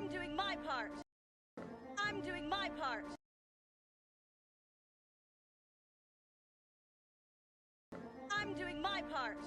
I'm doing my part. I'm doing my part. I'm doing my part.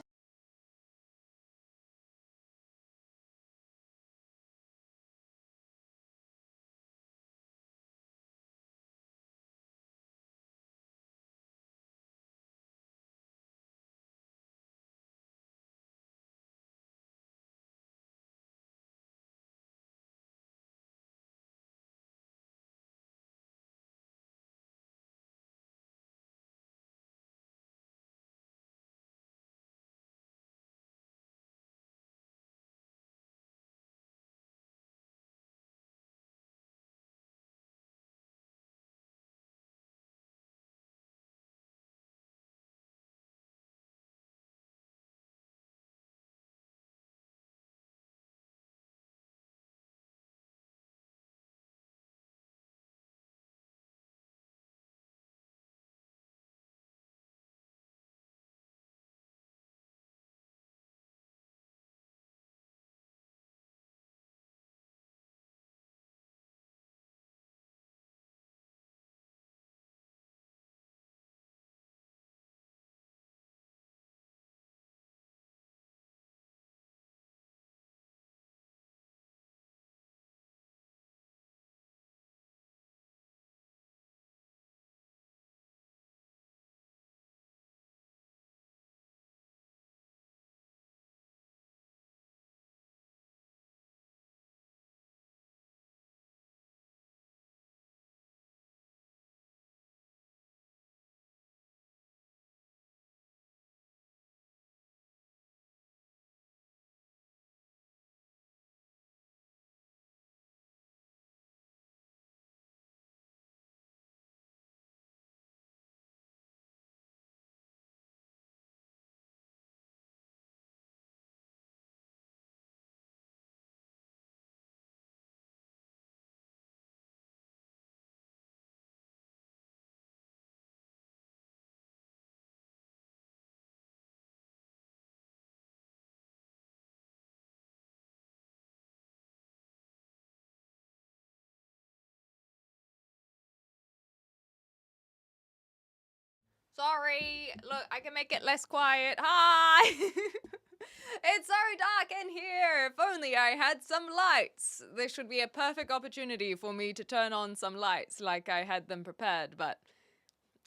Sorry. Look, I can make it less quiet. Hi! It's so dark in here. If only I had some lights. This should be a perfect opportunity for me to turn on some lights like I had them prepared, but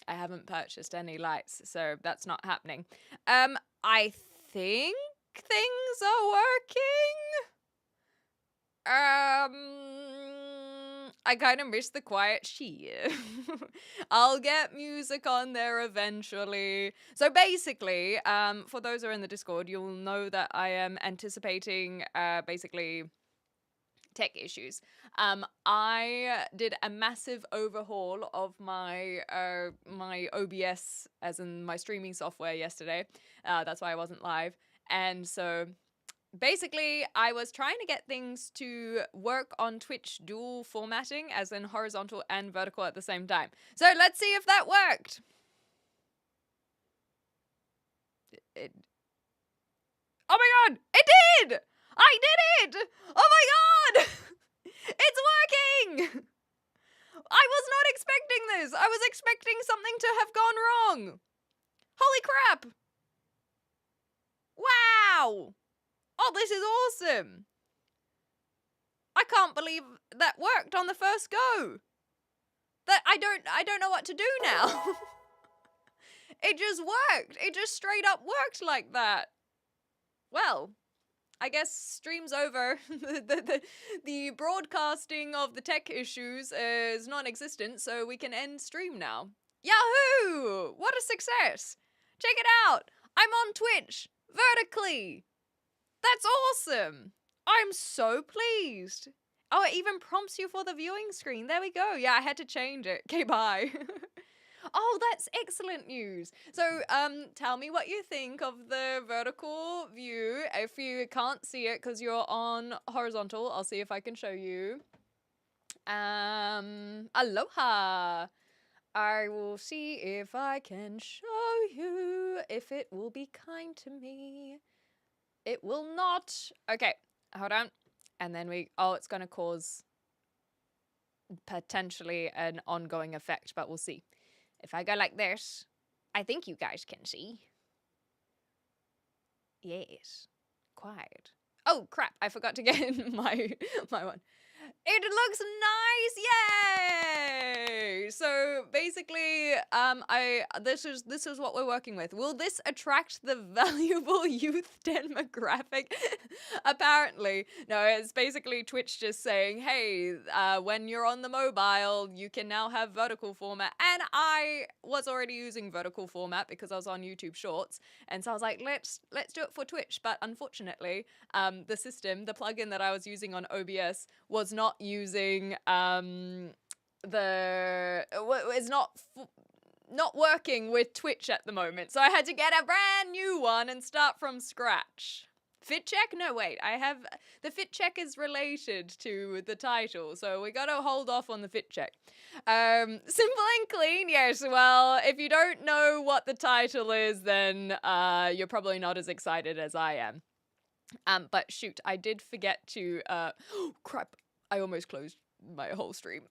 I haven't purchased any lights, so that's not happening. I think things are working. I kind of miss the quiet sheer. I'll get music on there eventually. So basically, for those who are in the Discord, you'll know that I am anticipating, basically tech issues. I did a massive overhaul of my my OBS, as in my streaming software, yesterday. That's why I wasn't live, and so basically, I was trying to get things to work on Twitch dual formatting, as in horizontal and vertical at the same time. So let's see if that worked. Oh my god, it did! I did it! Oh my god! It's working! I was not expecting this. I was expecting something to have gone wrong. Holy crap! Wow! Oh, this is awesome! I can't believe that worked on the first go. That I don't know what to do now. It just worked. It just straight up worked like that. Well, I guess stream's over. The broadcasting of the tech issues is non-existent, so we can end stream now. Yahoo! What a success! Check it out. I'm on Twitch vertically. That's awesome. I'm so pleased. Oh, it even prompts you for the viewing screen. There we go. Yeah, I had to change it. Okay, bye. Oh, that's excellent news. So, tell me what you think of the vertical view. If you can't see it because you're on horizontal, I'll see if I can show you. Aloha. I will see if I can show you, if it will be kind to me. It will not. Okay, hold on. And then it's going to cause potentially an ongoing effect, but we'll see. If I go like this, I think you guys can see. Yes. Quiet. Oh, crap. I forgot to get in my one. It looks nice! Yay! So basically, this is what we're working with. Will this attract the valuable youth demographic? Apparently. No, it's basically Twitch just saying, hey, when you're on the mobile, you can now have vertical format. And I was already using vertical format because I was on YouTube Shorts. And so I was like, let's do it for Twitch. But unfortunately, the plugin that I was using on OBS was not using it's not working with Twitch at the moment, so I had to get a brand new one and start from scratch. Fit check? No, wait, the fit check is related to the title, so we gotta hold off on the fit check. Simple and clean, yes. Well, if you don't know what the title is, then you're probably not as excited as I am. But shoot, I did forget to, oh crap, I almost closed my whole stream.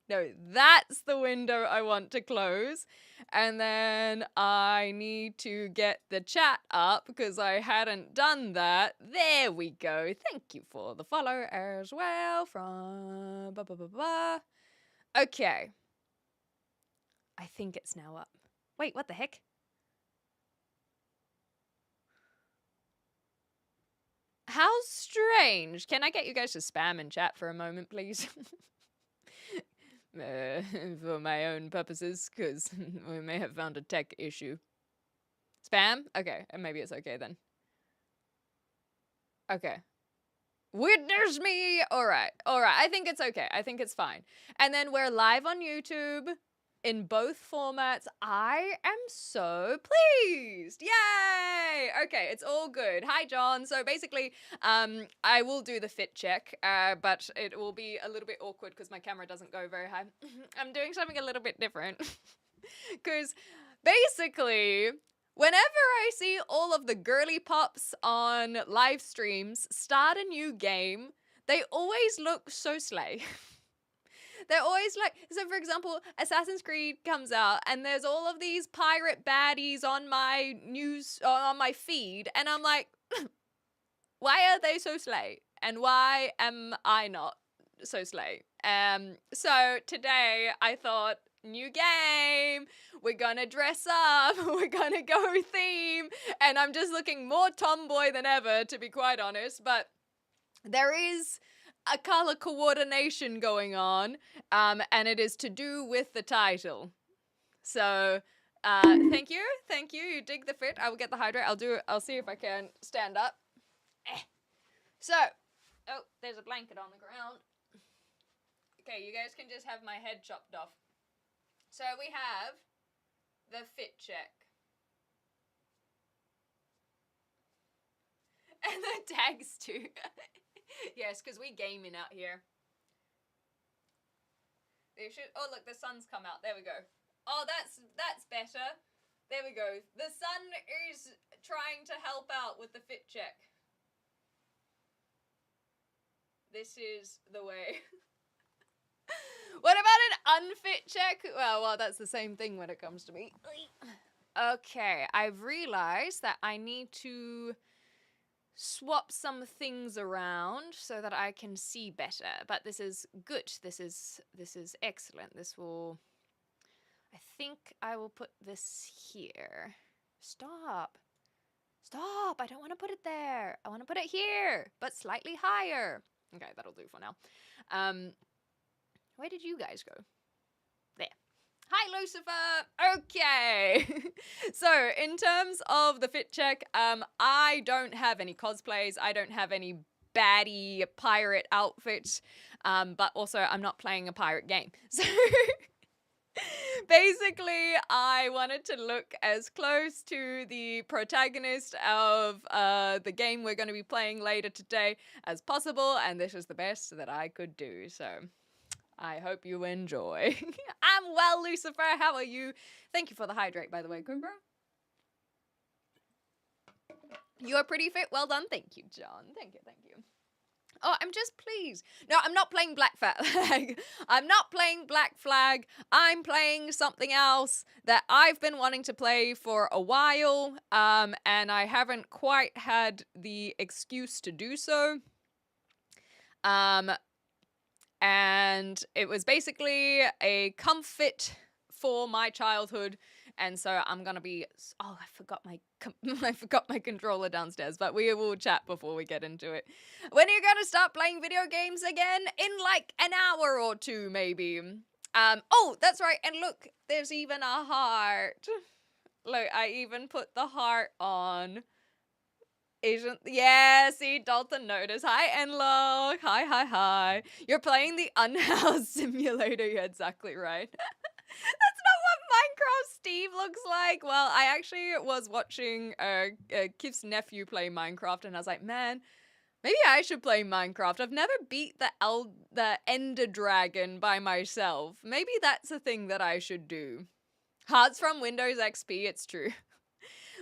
No, that's the window I want to close. And then I need to get the chat up because I hadn't done that. There we go. Thank you for the follow as well from Okay. I think it's now up. Wait, what the heck? How strange. Can I get you guys to spam in chat for a moment, please? For my own purposes, because we may have found a tech issue. Spam? Okay, maybe it's okay then. Okay. Witness me! Alright, I think it's okay. I think it's fine. And then we're live on YouTube in both formats. I am so pleased. Yay! Okay, it's all good. Hi, John. So basically, I will do the fit check, but it will be a little bit awkward because my camera doesn't go very high. I'm doing something a little bit different. Because basically, whenever I see all of the girly pops on live streams start a new game, they always look so slay. They're always like, so for example, Assassin's Creed comes out and there's all of these pirate baddies on my news, on my feed, and I'm like, why are they so slay? And why am I not so slay? So today I thought, new game, we're gonna dress up, we're gonna go theme, and I'm just looking more tomboy than ever, to be quite honest, but there is a color coordination going on, and it is to do with the title. So, thank you, you dig the fit. I will get the hydrate, I'll see if I can stand up. So, oh, there's a blanket on the ground. Okay, you guys can just have my head chopped off. So we have the fit check. And the tags too. Yes, because we gaming out here. They should. Oh, look, the sun's come out. There we go. Oh, that's better. There we go. The sun is trying to help out with the fit check. This is the way. What about an unfit check? Well, that's the same thing when it comes to me. Okay, I've realized that I need to swap some things around so that I can see better. But this is good. This is excellent. This will... I think I will put this here. Stop. Stop. I don't want to put it there. I want to put it here, but slightly higher. Okay, that'll do for now. Where did you guys go? There. Hi, Lucifer! Okay! So, in terms of the fit check, I don't have any cosplays. I don't have any baddie pirate outfits. But also, I'm not playing a pirate game. So, basically, I wanted to look as close to the protagonist of the game we're going to be playing later today as possible. And this is the best that I could do, so... I hope you enjoy. I'm well, Lucifer. How are you? Thank you for the hydrate, by the way, Kumbra. You are pretty fit. Well done. Thank you, John. Thank you, thank you. Oh, I'm just pleased. No, I'm not playing Black Flag. I'm not playing Black Flag. I'm playing something else that I've been wanting to play for a while, and I haven't quite had the excuse to do so. And it was basically a comfort for my childhood, and so I'm gonna be. Oh, I forgot my controller downstairs, but we will chat before we get into it. When are you gonna start playing video games again? In like an hour or two, maybe. Oh, that's right. And look, there's even a heart. Look, I even put the heart on. Yeah, see, Dalton noticed. Hi, Enlo. Hi. You're playing the Unhoused Simulator. You're exactly right. That's not what Minecraft Steve looks like. Well, I actually was watching Kif's nephew play Minecraft, and I was like, man, maybe I should play Minecraft. I've never beat the Ender Dragon by myself. Maybe that's a thing that I should do. Hearts from Windows XP, it's true.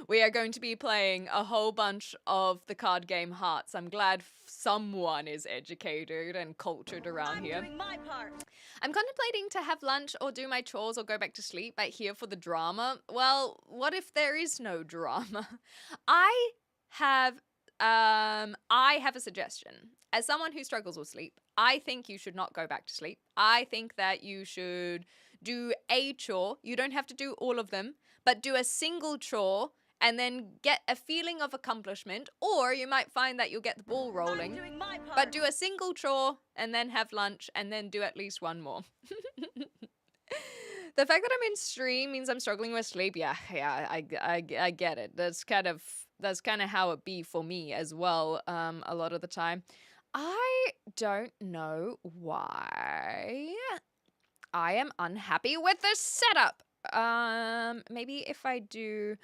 We are going to be playing a whole bunch of the card game Hearts. I'm glad someone is educated and cultured around here. I'm doing my part. I'm contemplating to have lunch or do my chores or go back to sleep, but here for the drama. Well, what if there is no drama? I have a suggestion. As someone who struggles with sleep, I think you should not go back to sleep. I think that you should do a chore. You don't have to do all of them, but do a single chore and then get a feeling of accomplishment, or you might find that you'll get the ball rolling. I'm doing my part. But do a single chore and then have lunch and then do at least one more. The fact that I'm in stream means I'm struggling with sleep. Yeah, I get it. That's kind of how it be for me as well. A lot of the time, I don't know why I am unhappy with the setup. Maybe if I do,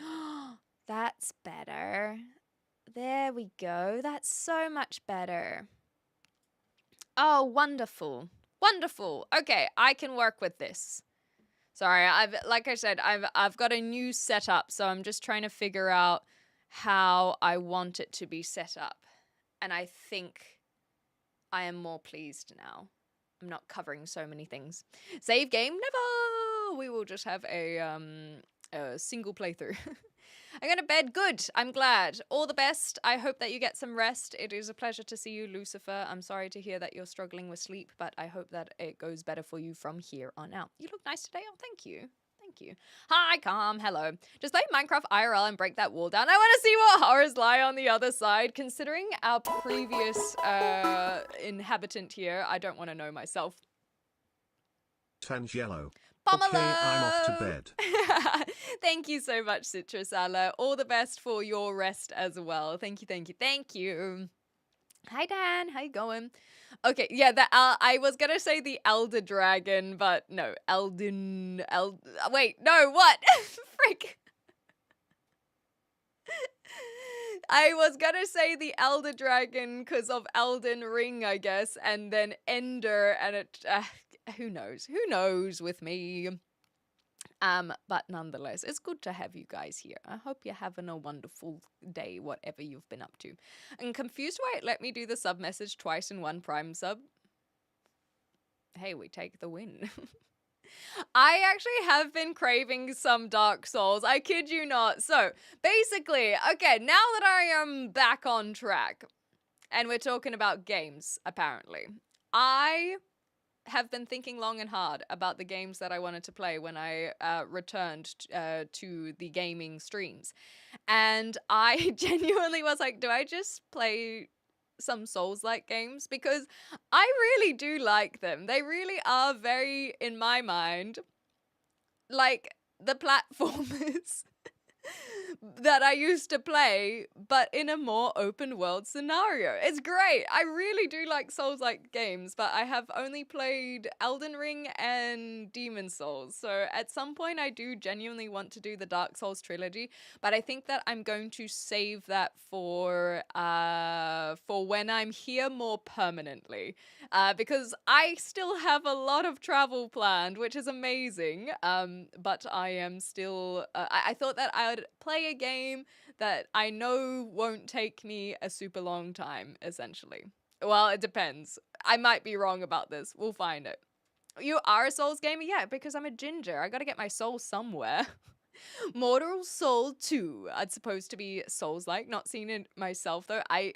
that's better. There we go. That's so much better. Oh, wonderful. Wonderful. Okay, I can work with this. Sorry, like I said, I've got a new setup, so I'm just trying to figure out how I want it to be set up. And I think I am more pleased now. I'm not covering so many things. Save game? Never! We will just have a single playthrough. I'm going to bed. Good. I'm glad. All the best. I hope that you get some rest. It is a pleasure to see you, Lucifer. I'm sorry to hear that you're struggling with sleep, but I hope that it goes better for you from here on out. You look nice today. Oh, thank you. Thank you. Hi, Calm. Hello. Just play Minecraft IRL and break that wall down. I want to see what horrors lie on the other side. Considering our previous inhabitant here, I don't want to know myself. Tangelo. Pomelo! Okay, I'm off to bed. Thank you so much, Citrusala. All the best for your rest as well. Thank you. Hi, Dan. How you going? Okay, yeah, I was gonna say the Elder Dragon, but no, wait, no, what? Frick. I was gonna say the Elder Dragon because of Elden Ring, I guess, and then Ender, and it, who knows with me. But nonetheless, it's good to have you guys here. I hope you're having a wonderful day, whatever you've been up to. I'm confused why it let me do the sub message twice in one Prime sub. Hey, we take the win. I actually have been craving some Dark Souls. I kid you not. So, basically, okay, now that I am back on track, and we're talking about games, apparently, I have been thinking long and hard about the games that I wanted to play when I returned to the gaming streams. And I genuinely was like, do I just play some Souls-like games? Because I really do like them. They really are very, in my mind, like the platformers that I used to play, but in a more open world scenario. It's great. I really do like Souls-like games, but I have only played Elden Ring and Demon Souls. So at some point I do genuinely want to do the Dark Souls trilogy, but I think that I'm going to save that for when I'm here more permanently. Because I still have a lot of travel planned, which is amazing. But I am still I thought that I would play a game that I know won't take me a super long time, essentially. Well, it depends. I might be wrong about this. We'll find it. You are a Souls gamer? Yeah, because I'm a ginger. I gotta get my soul somewhere. Mortal Soul 2. It's supposed to be Souls-like. Not seen it myself though. I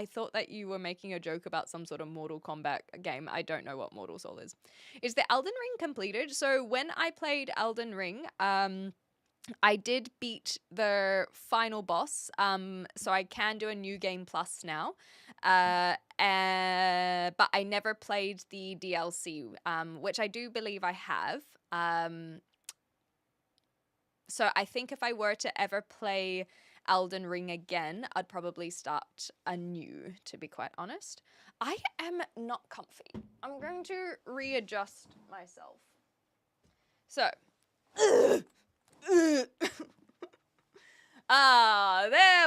thought that you were making a joke about some sort of Mortal Kombat game. I don't know what Mortal Soul is. Is the Elden Ring completed? So when I played Elden Ring, I did beat the final boss. So I can do a new game plus now. But I never played the DLC, which I do believe I have. So I think if I were to ever play Elden Ring again, I'd probably start anew, to be quite honest. I am not comfy. I'm going to readjust myself. So. There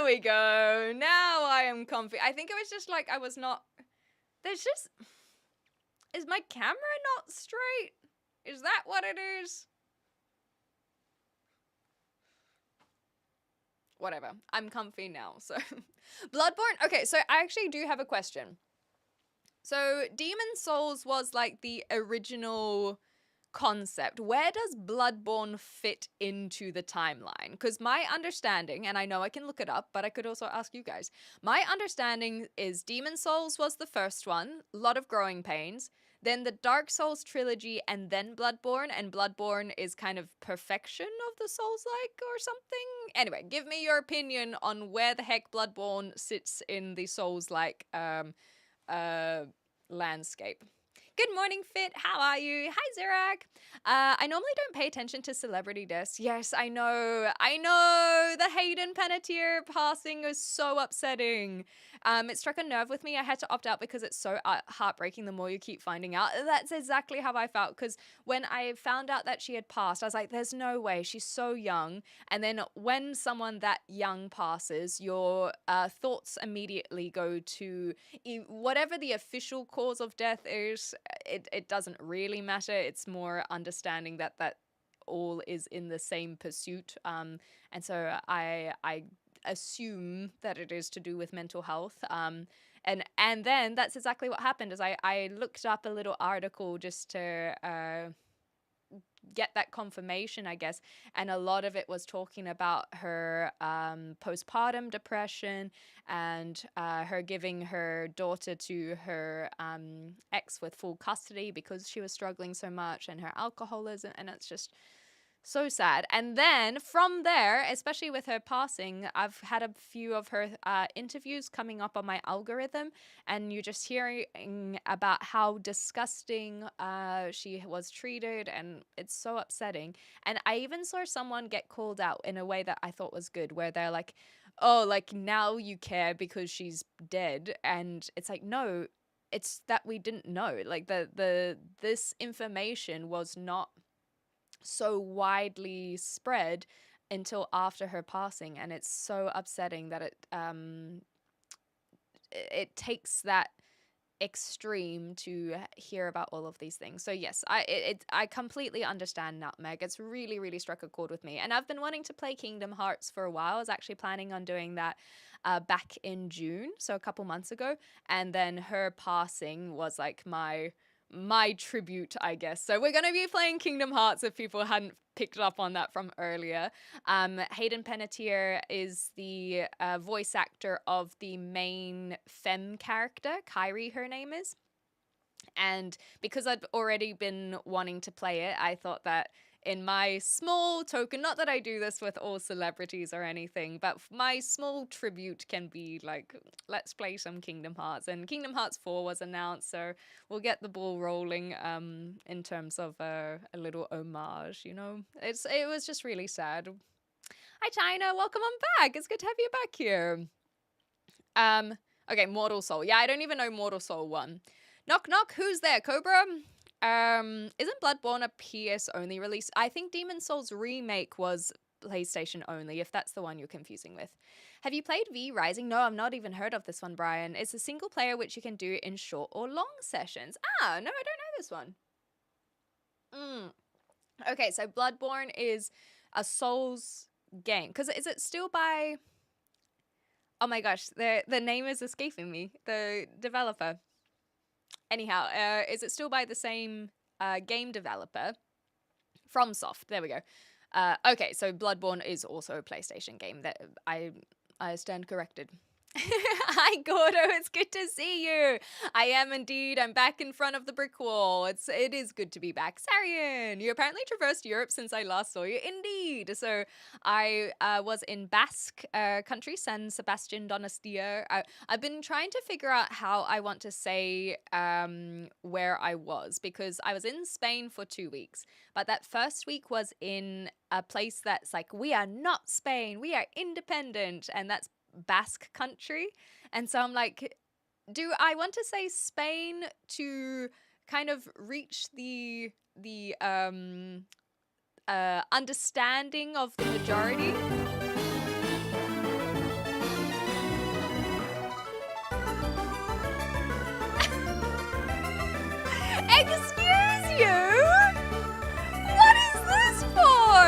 we go. Now I am comfy. I think it was just like I was not... There's just... Is my camera not straight? Is that what it is? Whatever. I'm comfy now, so... Bloodborne? Okay, so I actually do have a question. So, Demon Souls was like the original concept. Where does Bloodborne fit into the timeline? Because my understanding, and I know I can look it up, but I could also ask you guys. My understanding is Demon Souls was the first one, a lot of growing pains, then the Dark Souls trilogy, and then Bloodborne, and Bloodborne is kind of perfection of the Souls-like or something? Anyway, give me your opinion on where the heck Bloodborne sits in the Souls-like landscape. Good morning, Fit. How are you? Hi, Zirak. I normally don't pay attention to celebrity deaths. Yes, I know. I know. The Hayden Panettiere passing is so upsetting. It struck a nerve with me. I had to opt out because it's so heartbreaking the more you keep finding out. That's exactly how I felt, because when I found out that she had passed, I was like, there's no way. She's so young. And then when someone that young passes, your thoughts immediately go to whatever the official cause of death is. It doesn't really matter. It's more understanding that all is in the same pursuit. And so I assume that it is to do with mental health. And then that's exactly what happened. Is I looked up a little article just to get that confirmation, I guess, and a lot of it was talking about her postpartum depression and her giving her daughter to her ex with full custody because she was struggling so much, and her alcoholism, and it's just so sad. And then from there, especially with her passing, I've had a few of her interviews coming up on my algorithm, and you're just hearing about how disgusting she was treated, and it's so upsetting. And I even saw someone get called out in a way that I thought was good, where they're like, oh, like now you care because she's dead. And it's like, no, it's that we didn't know. Like this information was not so widely spread until after her passing, and it's so upsetting that it takes that extreme to hear about all of these things. So yes, I completely understand Nutmeg. It's really, really struck a chord with me, and I've been wanting to play Kingdom Hearts for a while. I was actually planning on doing that back in June, so a couple months ago, and then her passing was like my tribute, I guess. So we're going to be playing Kingdom Hearts if people hadn't picked up on that from earlier. Hayden Panettiere is the voice actor of the main femme character, Kairi, her name is. And because I'd already been wanting to play it, I thought that in my small token, not that I do this with all celebrities or anything, but my small tribute can be like, let's play some Kingdom Hearts. And Kingdom Hearts 4 was announced, so we'll get the ball rolling in terms of a little homage, you know? It was just really sad. Hi, China. Welcome on back. It's good to have you back here. Okay, Mortal Soul. Yeah, I don't even know Mortal Soul 1. Knock, knock. Who's there? Cobra? Isn't Bloodborne a PS only release? I think Demon Souls Remake was PlayStation only, if that's the one you're confusing with. Have you played V Rising? No, I've not even heard of this one, Brian. It's a single player which you can do in short or long sessions. Ah, no, I don't know this one. Okay, so Bloodborne is a Souls game. Because is it still by... Oh my gosh, the name is escaping me. The developer. Anyhow, is it still by the same game developer? FromSoft. There we go. Okay, so Bloodborne is also a PlayStation game. That I stand corrected. Hi, Gordo. It's good to see you. I am indeed. I'm back in front of the brick wall. It is good to be back. Sarian, you apparently traversed Europe since I last saw you. Indeed. So I was in Basque country, San Sebastian Donostia. I've been trying to figure out how I want to say where I was, because I was in Spain for 2 weeks, but that first week was in a place that's like, we are not Spain, we are independent, and that's Basque country. And so I'm like, do I want to say Spain to kind of reach the understanding of the majority? Excuse you? What is this for?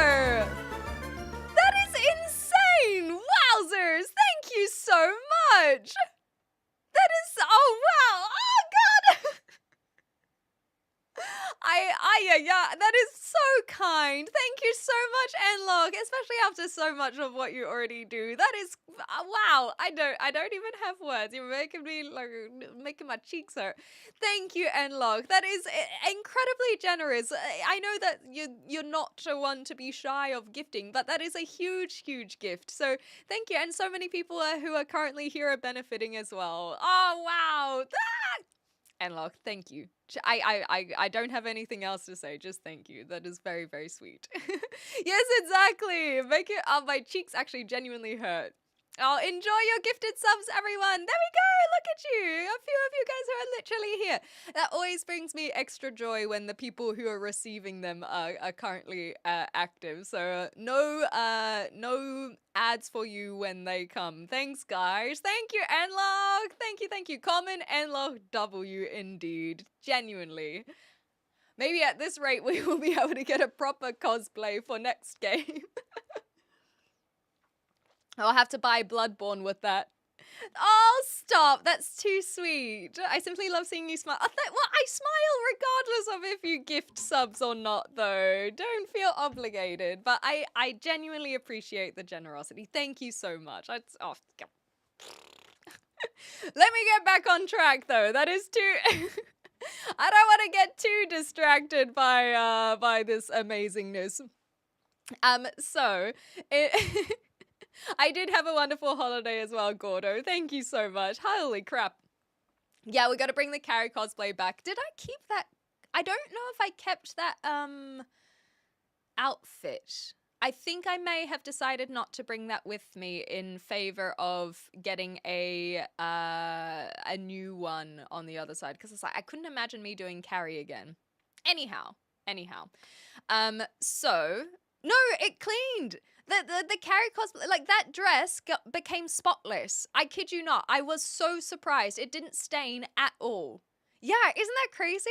That is insane! Wowzers! Thank you so much! That is, oh wow! Oh god! Yeah, that is so kind. Thank you so much, Enlog, especially after so much of what you already do. That is, wow. I don't even have words. You're making me, like, making my cheeks hurt. Thank you, Enlog. That is incredibly generous. I know that you're not one to be shy of gifting, but that is a huge, huge gift. So thank you. And so many people who are currently here are benefiting as well. Oh, wow. Enlog, thank you. I don't have anything else to say. Just thank you. That is very, very sweet. Yes, exactly. Make it. Oh, my cheeks actually genuinely hurt. Oh, enjoy your gifted subs, everyone. There we go. Look at you. A few of you guys who are literally here. That always brings me extra joy when the people who are receiving them are currently active. So no ads for you when they come. Thanks, guys. Thank you, Enlog. Thank you. Common Enlog W indeed. Genuinely. Maybe at this rate we will be able to get a proper cosplay for next game. I'll have to buy Bloodborne with that. Oh, stop. That's too sweet. I simply love seeing you smile. I smile regardless of if you gift subs or not, though. Don't feel obligated. But I genuinely appreciate the generosity. Thank you so much. Let me get back on track, though. That is too... I don't want to get too distracted by this amazingness. So... I did have a wonderful holiday as well, Gordo. Thank you so much. Holy crap. Yeah, we got to bring the Carrie cosplay back. Did I keep that? I don't know if I kept that outfit. I think I may have decided not to bring that with me in favor of getting a new one on the other side, because it's like I couldn't imagine me doing Carrie again. Anyhow. So no, it cleaned. The Carrie cosplay, like that dress became spotless. I kid you not. I was so surprised. It didn't stain at all. Yeah, isn't that crazy?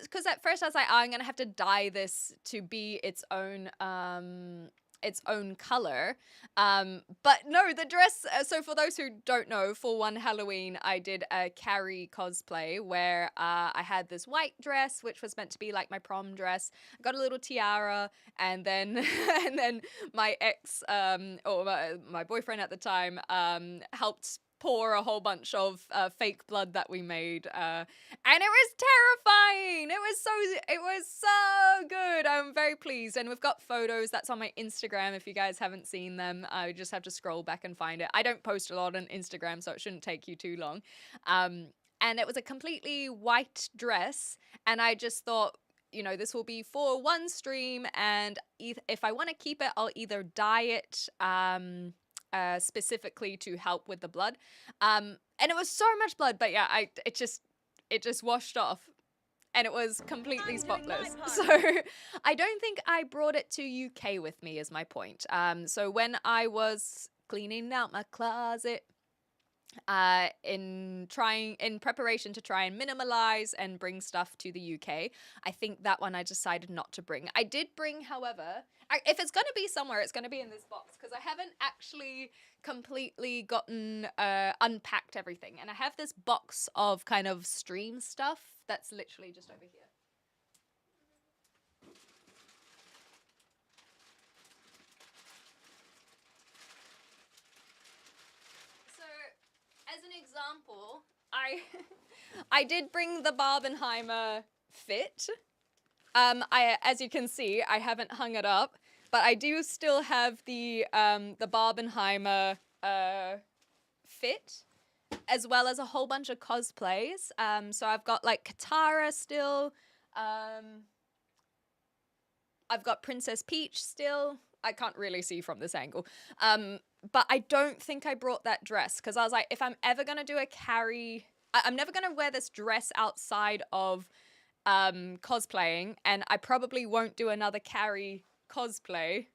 Because at first I was like, oh, I'm gonna have to dye this to be its own color. But no, the dress, so for those who don't know, for one Halloween, I did a Carrie cosplay where I had this white dress, which was meant to be like my prom dress. I got a little tiara, and then and then my ex, or my boyfriend at the time, helped pour a whole bunch of fake blood that we made, and it was terrifying. It was so good. I'm very pleased, and we've got photos that's on my Instagram. If you guys haven't seen them, I just have to scroll back and find it. I don't post a lot on Instagram, so it shouldn't take you too long. And it was a completely white dress, and I just thought, you know, this will be for one stream, and if I want to keep it, I'll either dye it specifically to help with the blood. And it was so much blood, but yeah, it just washed off, and it was completely spotless. So I don't think I brought it to UK with me, is my point. So when I was cleaning out my closet, in preparation to try and minimalize and bring stuff to the UK. I think that one I decided not to bring. I did bring, however, if it's going to be somewhere, it's going to be in this box because I haven't actually completely gotten unpacked everything. And I have this box of kind of stream stuff that's literally just over here. As an example, I did bring the Barbenheimer fit. As you can see, I haven't hung it up, but I do still have the Barbenheimer fit, as well as a whole bunch of cosplays. So I've got like Katara still. I've got Princess Peach still. I can't really see from this angle. But I don't think I brought that dress because I was like, if I'm ever going to do a carry, I'm never going to wear this dress outside of cosplaying, and I probably won't do another carry cosplay.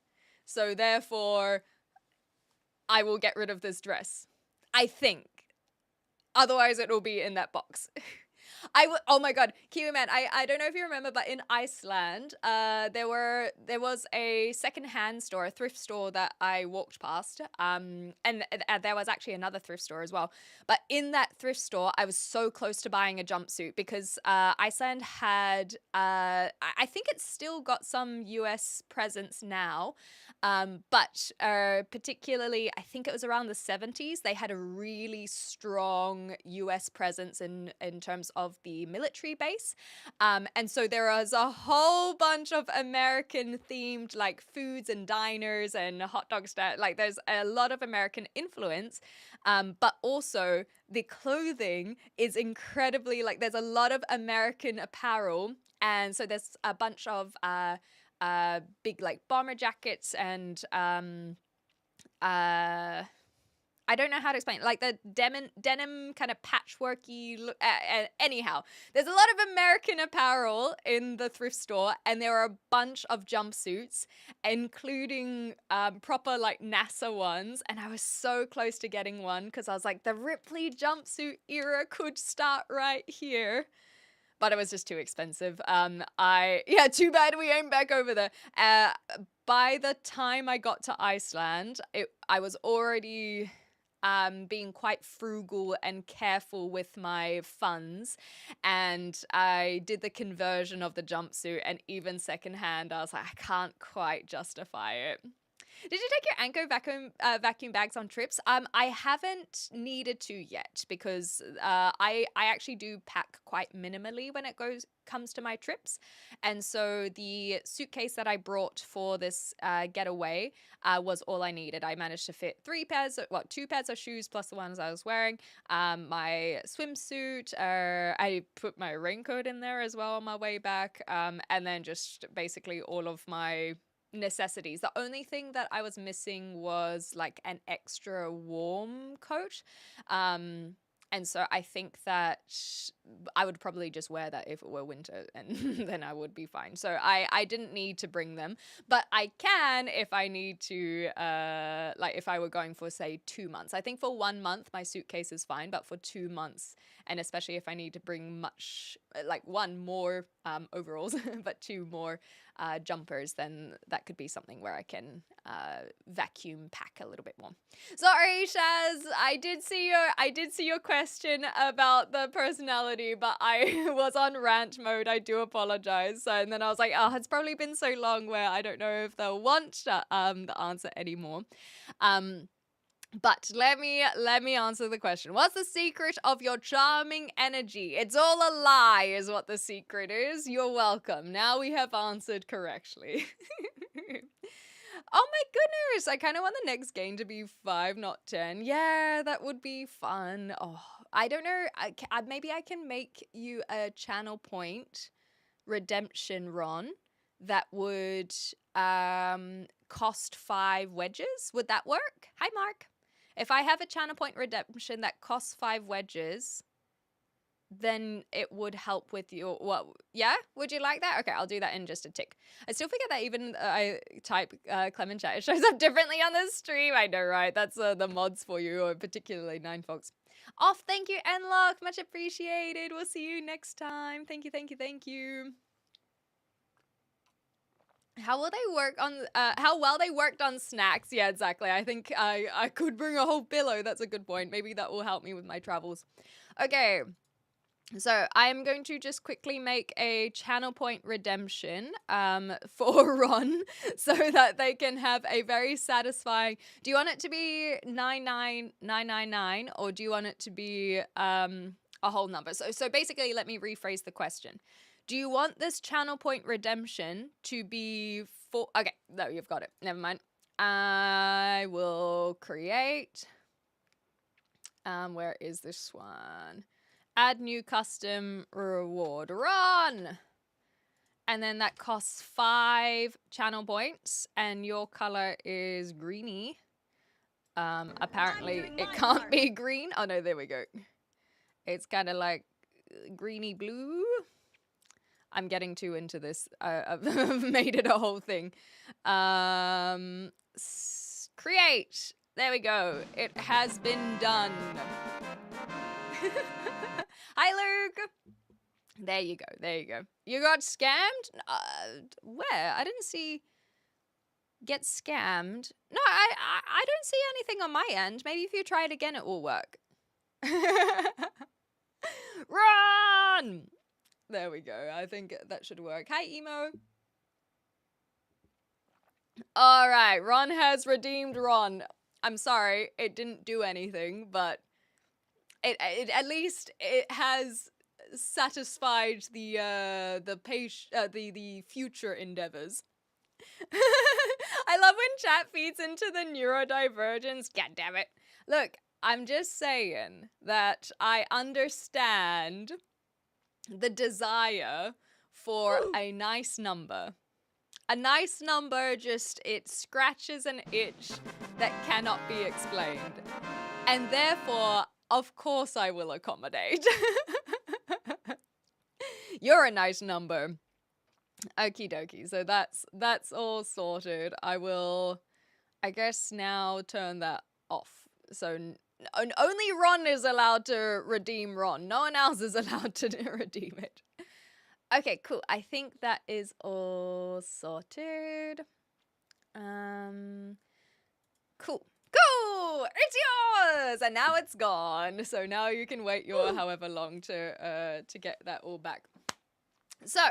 So therefore, I will get rid of this dress. I think. Otherwise, it will be in that box. Oh my god, Kiwi Man, I don't know if you remember, but in Iceland, there was a secondhand store, a thrift store that I walked past, and there was actually another thrift store as well. But in that thrift store, I was so close to buying a jumpsuit because Iceland had, I think it's still got some US presence now, but particularly, I think it was around the 70s, they had a really strong US presence in terms of the military base. And so there was a whole bunch of American themed like foods and diners and hot dog stand. Like there's a lot of American influence. But also the clothing is incredibly like there's a lot of American apparel. And so there's a bunch of big like bomber jackets and I don't know how to explain it. Like the denim kind of patchworky look. Anyhow, there's a lot of American apparel in the thrift store, and there are a bunch of jumpsuits, including proper like NASA ones. And I was so close to getting one because I was like, the Ripley jumpsuit era could start right here. But it was just too expensive. Too bad we ain't back over there. By the time I got to Iceland, I was already being quite frugal and careful with my funds, and I did the conversion of the jumpsuit, and even secondhand, I was like, I can't quite justify it. Did you take your Anko vacuum bags on trips? I haven't needed to yet because I actually do pack quite minimally when it comes to my trips, and so the suitcase that I brought for this getaway was all I needed. I managed to fit 2 pairs of shoes plus the ones I was wearing, my swimsuit. I put my raincoat in there as well on my way back, and then just basically all of my necessities. The only thing that I was missing was like an extra warm coat. And so I think that I would probably just wear that if it were winter, and then I would be fine. So I didn't need to bring them, but I can if I need to, like if I were going for say 2 months. I think for 1 month my suitcase is fine, but for 2 months, and especially if I need to bring like 1 more overalls, but 2 more jumpers, then that could be something where I can vacuum pack a little bit more. Sorry, Shaz, I did see your question about the personality, but I was on rant mode. I do apologize. So, and then I was like, oh, it's probably been so long where I don't know if they'll want the answer anymore. But let me answer the question. What's the secret of your charming energy? It's all a lie is what the secret is. You're welcome. Now we have answered correctly. Oh my goodness. I kind of want the next game to be 5, not 10. Yeah, that would be fun. Oh, I don't know. Maybe I can make you a channel point redemption run that would cost 5 wedges. Would that work? Hi, Mark. If I have a channel point redemption that costs 5 wedges, then it would help with your what? Yeah, would you like that? Okay, I'll do that in just a tick. I still forget that even I type Clement chat, it shows up differently on the stream. I know, right? That's the mods for you, or particularly Nine Fox. Off, thank you, Enlock, much appreciated. We'll see you next time. Thank you, thank you, thank you. How will they work on? How well they worked on snacks? Yeah, exactly. I think I could bring a whole pillow. That's a good point. Maybe that will help me with my travels. Okay. So I'm going to just quickly make a channel point redemption for Ron so that they can have a very satisfying... Do you want it to be 99999 or do you want it to be a whole number? So basically, let me rephrase the question. Do you want this channel point redemption to be for... Okay, no, you've got it. Never mind. I will create... where is this one? Add new custom reward. Run! And then that costs 5 channel points. And your color is greeny. Apparently it can't be green. Oh no, there we go. It's kind of like greeny blue. I'm getting too into this. I've made it a whole thing. Create. There we go. It has been done. Hi, Luke. There you go. There you go. You got scammed? Where? I didn't see get scammed. No, I don't see anything on my end. Maybe if you try it again, it will work. Run! There we go. I think that should work. Hi, Emo. All right. Ron has redeemed Ron. I'm sorry. It didn't do anything, but it at least it has satisfied the future endeavors. I love when chat feeds into the neurodivergence. God damn it. Look, I'm just saying that I understand the desire for a nice number. A nice number just, it scratches an itch that cannot be explained. And therefore, of course I will accommodate. You're a nice number. Okie dokie. So that's all sorted. I will, I guess, now turn that off. So only Ron is allowed to redeem Ron. No one else is allowed to redeem it. Okay, cool. I think that is all sorted. Cool. Cool! It's yours! And now it's gone. So now you can wait your however long to get that all back. So,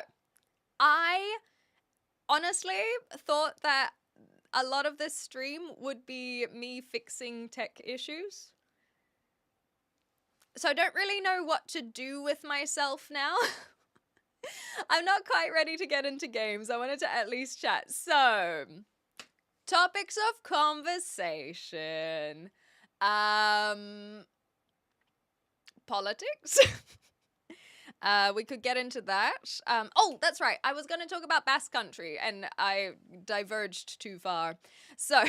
I honestly thought that a lot of this stream would be me fixing tech issues. So I don't really know what to do with myself now. I'm not quite ready to get into games. I wanted to at least chat. So, topics of conversation. Politics. We could get into that. Oh, that's right. I was going to talk about Basque Country, and I diverged too far. So,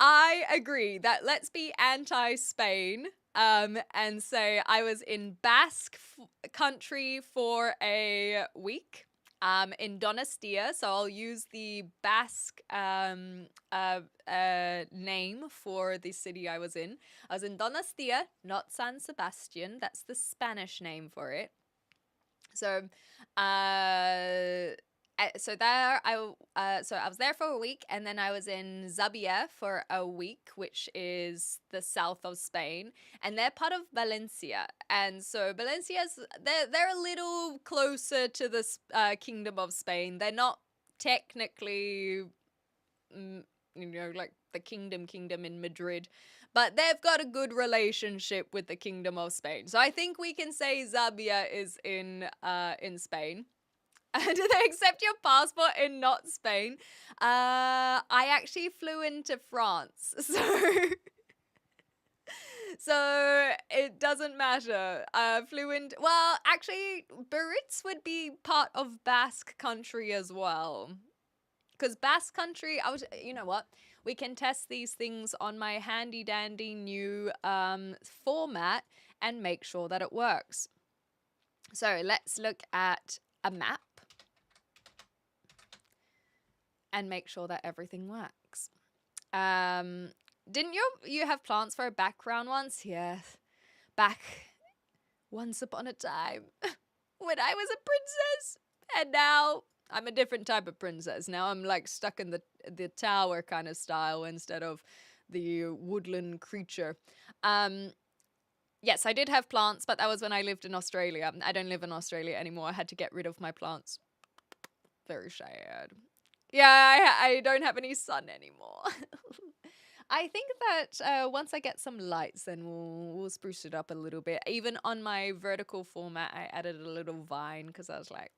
I agree that let's be anti-Spain. And say I was in Basque country for a week, in Donostia. So I'll use the Basque, name for the city I was in. I was in Donostia, not San Sebastian. That's the Spanish name for it. So, so I was there for a week, and then I was in Zabia for a week, which is the south of Spain, and they're part of Valencia. And so Valencia's they're a little closer to the Kingdom of Spain. They're not technically, like the kingdom in Madrid, but they've got a good relationship with the Kingdom of Spain. So I think we can say Zabia is in Spain. Do they accept your passport in not Spain? I actually flew into France, so it doesn't matter. Flew in. Well, actually, Biarritz would be part of Basque country as well. Because Basque Country, you know what? We can test these things on my handy dandy new format and make sure that it works. So let's look at a map and make sure that everything works. Didn't you have plants for a background once? Yes. Back once upon a time when I was a princess, and now I'm a different type of princess. Now I'm like stuck in the tower kind of style instead of the woodland creature. Yes, I did have plants, but that was when I lived in Australia. I don't live in Australia anymore. I had to get rid of my plants. Very sad. Yeah, I don't have any sun anymore. I think that once I get some lights, then we'll spruce it up a little bit. Even on my vertical format, I added a little vine because I was like,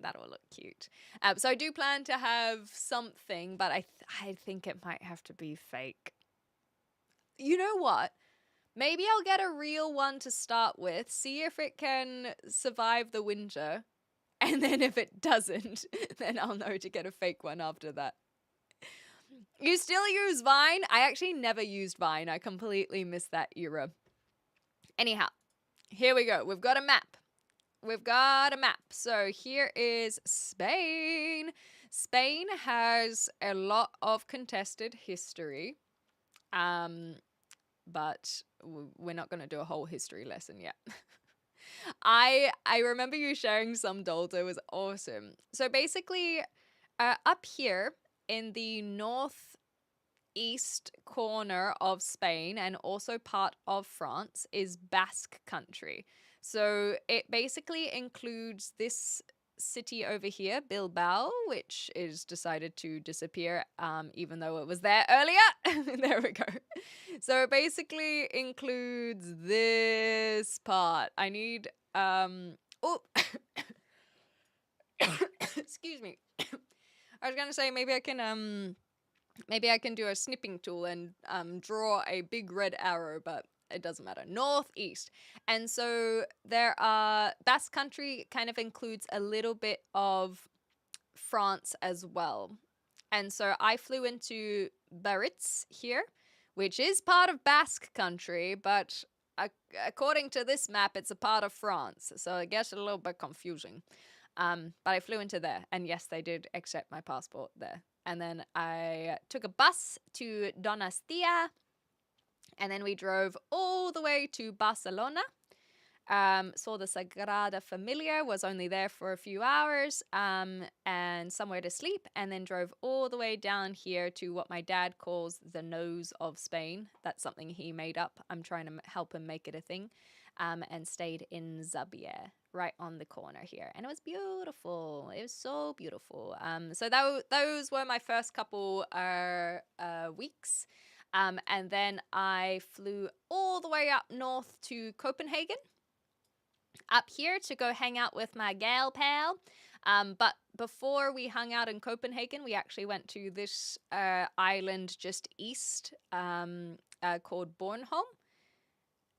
that'll look cute. So I do plan to have something, but I think it might have to be fake. You know what? Maybe I'll get a real one to start with, see if it can survive the winter, and then if it doesn't, then I'll know to get a fake one after that. You still use Vine? I actually never used Vine. I completely missed that era. Anyhow, here we go. We've got a map. So here is Spain. Spain has a lot of contested history. But we're not going to do a whole history lesson yet. I remember you sharing some dolls. It was awesome. So basically, up here in the northeast corner of Spain and also part of France is Basque Country. So it basically includes this city over here, Bilbao, which is decided to disappear, even though it was there earlier. There we go. So it basically includes this part. I need oh excuse me. I was gonna say maybe I can do a snipping tool and draw a big red arrow, but it doesn't matter. Northeast. And so Basque Country kind of includes a little bit of France as well. And so I flew into Biarritz here, which is part of Basque Country, but according to this map, it's a part of France. So it gets a little bit confusing. But I flew into there, and yes, they did accept my passport there. And then I took a bus to Donostia, and then we drove all the way to Barcelona. Saw the Sagrada Familia, was only there for a few hours, and somewhere to sleep, and then drove all the way down here to what my dad calls the nose of Spain. That's something he made up. I'm trying to help him make it a thing. And stayed in Zabier, right on the corner here. And it was beautiful. It was so beautiful. So those were my first couple weeks. And then I flew all the way up north to Copenhagen, up here to go hang out with my gal pal. But before we hung out in Copenhagen, we actually went to this island just east called Bornholm.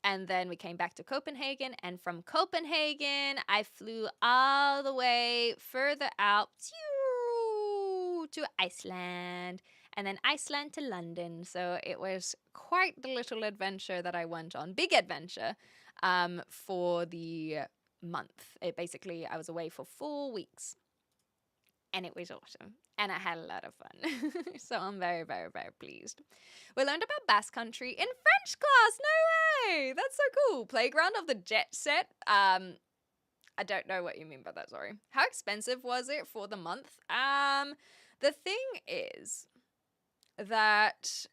And then we came back to Copenhagen. And from Copenhagen, I flew all the way further out to Iceland. And then Iceland to London. So it was quite the little adventure that I went on. Big adventure for the month. I was away for 4 weeks. And it was awesome. And I had a lot of fun. So I'm very, very, very pleased. We learned about Basque Country in French class. No way! That's so cool. Playground of the Jet Set. I don't know what you mean by that, sorry. How expensive was it for the month? The thing is that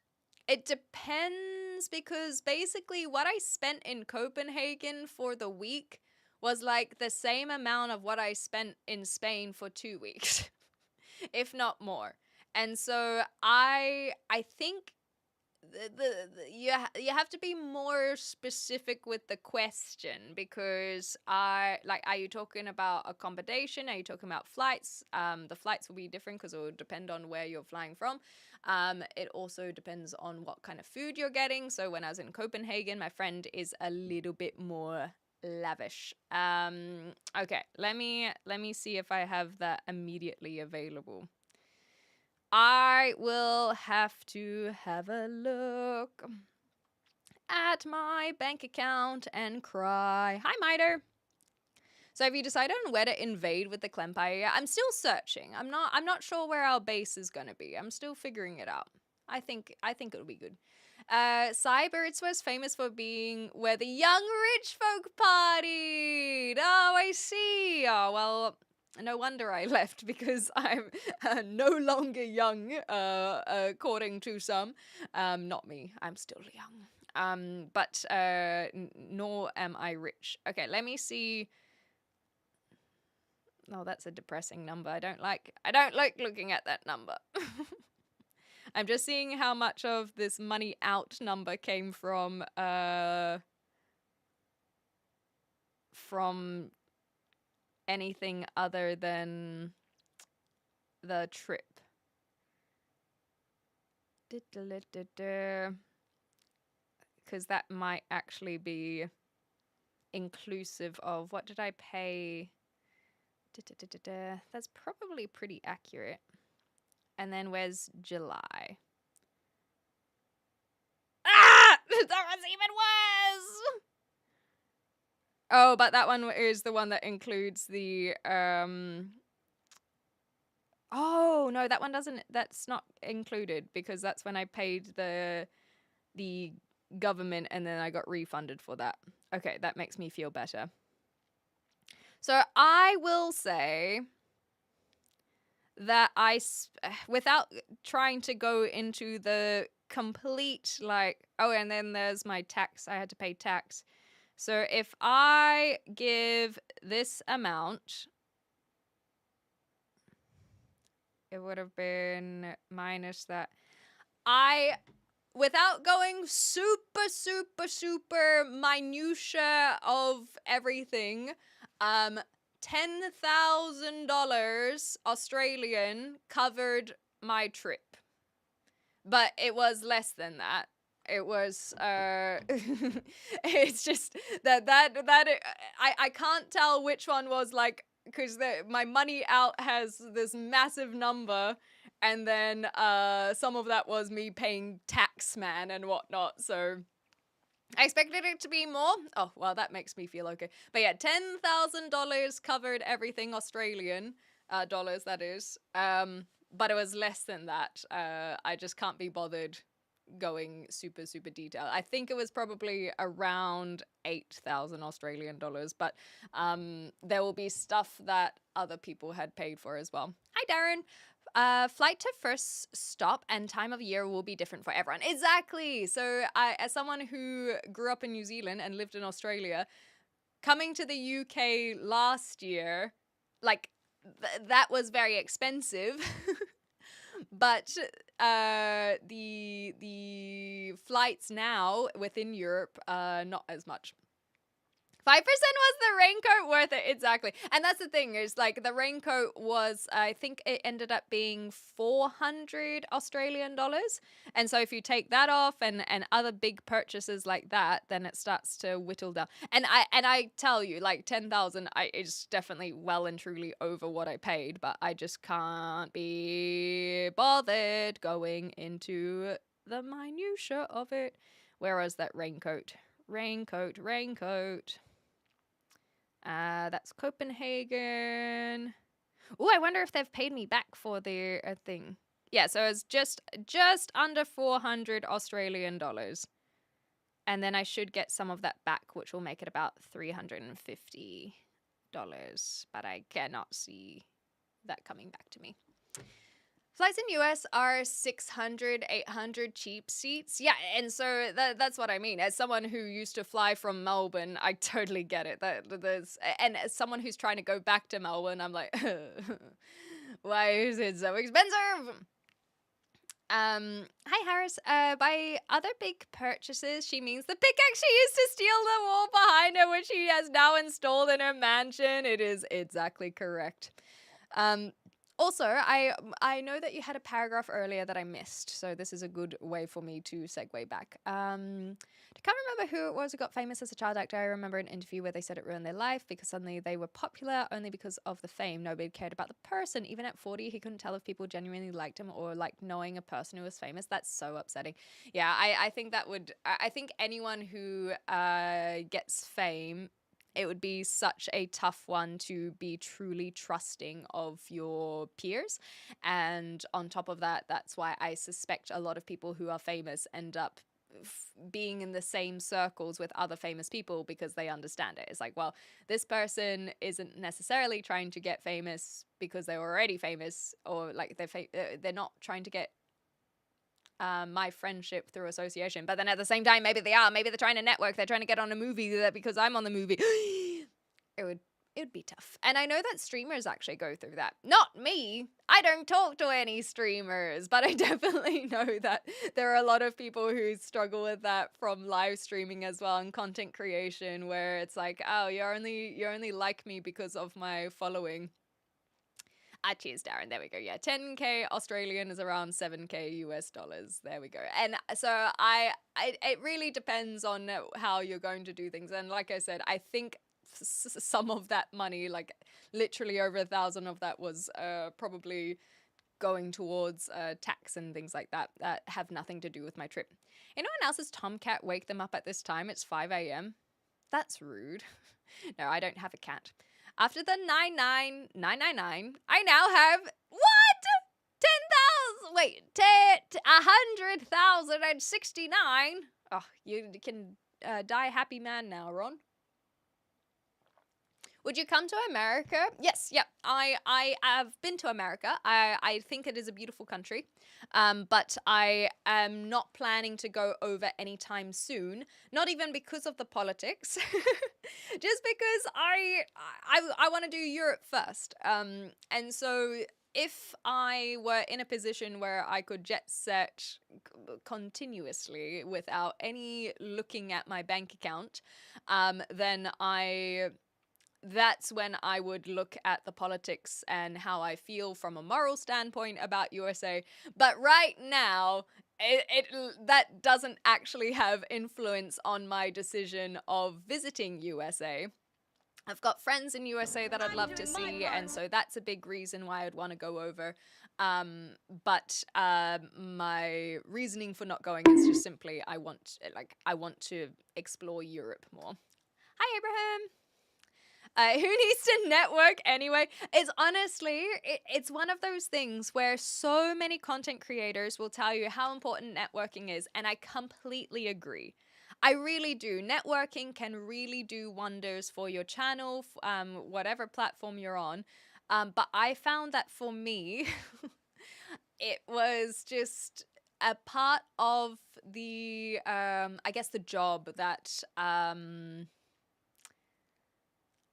it depends, because basically what I spent in Copenhagen for the week was like the same amount of what I spent in Spain for 2 weeks, if not more. And so I think you have to be more specific with the question, because are you talking about accommodation? Are you talking about flights? The flights will be different because it will depend on where you're flying from. It also depends on what kind of food you're getting. So when I was in Copenhagen, my friend is a little bit more lavish. Okay, let me see if I have that immediately available. I will have to have a look at my bank account and cry. Hi, Miter. So have you decided on where to invade with the Clempire yet? I'm still searching. I'm not sure where our base is gonna be. I'm still figuring it out. I think it'll be good. Cybirds was famous for being where the young rich folk partied. Oh, I see. Oh, well, no wonder I left because I'm no longer young, according to some. Not me. I'm still young. But nor am I rich. Okay, let me see. Oh, that's a depressing number. I don't like looking at that number. I'm just seeing how much of this money out number came from anything other than the trip. Because that might actually be inclusive of what did I pay? That's probably pretty accurate. And then where's July? Ah! That was even worse! Oh, but that one is the one that includes the, Oh, no, that one doesn't, that's not included because that's when I paid the government and then I got refunded for that. Okay, that makes me feel better. So I will say that without trying to go into the complete, like, oh, and then there's my tax. I had to pay tax. So if I give this amount, it would have been minus that. Without going super, super, super minutia of everything, $10,000 Australian covered my trip. But it was less than that. It was, it's just I can't tell which one was like, because my money out has this massive number, and then some of that was me paying tax, man, and whatnot, so I expected it to be more. Oh, well, that makes me feel okay. But yeah, $10,000 covered everything Australian, dollars, that is. But it was less than that. I just can't be bothered going super, super detailed. I think it was probably around 8,000 Australian dollars, but there will be stuff that other people had paid for as well. Hi, Darren. Flight to first stop and time of year will be different for everyone. Exactly. So as someone who grew up in New Zealand and lived in Australia, coming to the UK last year, like that was very expensive. But the flights now within Europe, not as much. 5% was the raincoat worth it, exactly. And that's the thing, is like the raincoat was, I think it ended up being 400 Australian dollars. And so if you take that off and other big purchases like that, then it starts to whittle down. And I tell you, like 10,000, it's definitely well and truly over what I paid, but I just can't be bothered going into the minutia of it. Where was that raincoat? Raincoat. That's Copenhagen. Oh, I wonder if they've paid me back for their thing. Yeah, so it's just under 400 Australian dollars. And then I should get some of that back, which will make it about $350. But I cannot see that coming back to me. Flights in US are 600, 800 cheap seats. Yeah, and so that's what I mean. As someone who used to fly from Melbourne, I totally get it. And as someone who's trying to go back to Melbourne, I'm like, why is it so expensive? Hi Harris. By other big purchases, she means the pickaxe she used to steal the wall behind her, which she has now installed in her mansion. It is exactly correct. Also, I know that you had a paragraph earlier that I missed, so this is a good way for me to segue back. I can't remember who it was who got famous as a child actor. I remember an interview where they said it ruined their life because suddenly they were popular only because of the fame. Nobody cared about the person. Even at 40, he couldn't tell if people genuinely liked him or like knowing a person who was famous. That's so upsetting. Yeah, I think that would. I think anyone who gets fame, it would be such a tough one to be truly trusting of your peers. And on top of that, that's why I suspect a lot of people who are famous end up being in the same circles with other famous people because they understand it. It's like, well, this person isn't necessarily trying to get famous because they're already famous, or like they're not trying to get my friendship through association. But then at the same time, maybe they are. Maybe they're trying to network. They're trying to get on a movie because I'm on the movie. It would be tough. And I know that streamers actually go through that. Not me. I don't talk to any streamers, but I definitely know that there are a lot of people who struggle with that from live streaming as well and content creation, where it's like, oh, you only like me because of my following. Cheers, Darren. There we go. Yeah, 10K Australian is around 7K US dollars. There we go. And so it really depends on how you're going to do things. And like I said, I think some of that money, like literally over 1,000 of that, was probably going towards tax and things like that have nothing to do with my trip. Anyone else's tomcat wake them up at this time? It's 5 a.m. That's rude. No, I don't have a cat. After the 99999, I now have what? 10,000. Wait, 100,069. Oh, you can die happy man now, Ron. Would you come to America? Yes, yep. I have been to America. I think it is a beautiful country, but I am not planning to go over anytime soon. Not even because of the politics, just because I want to do Europe first. And so if I were in a position where I could jet set continuously without any looking at my bank account, then that's when I would look at the politics and how I feel from a moral standpoint about USA. But right now, that doesn't actually have influence on my decision of visiting USA. I've got friends in USA that I'd love to see, and so that's a big reason why I'd want to go over. But my reasoning for not going is just simply I want to explore Europe more. Hi, Abraham. Who needs to network anyway? It's honestly, it's one of those things where so many content creators will tell you how important networking is, and I completely agree. I really do. Networking can really do wonders for your channel, whatever platform you're on. But I found that for me, it was just a part of the, I guess, the job that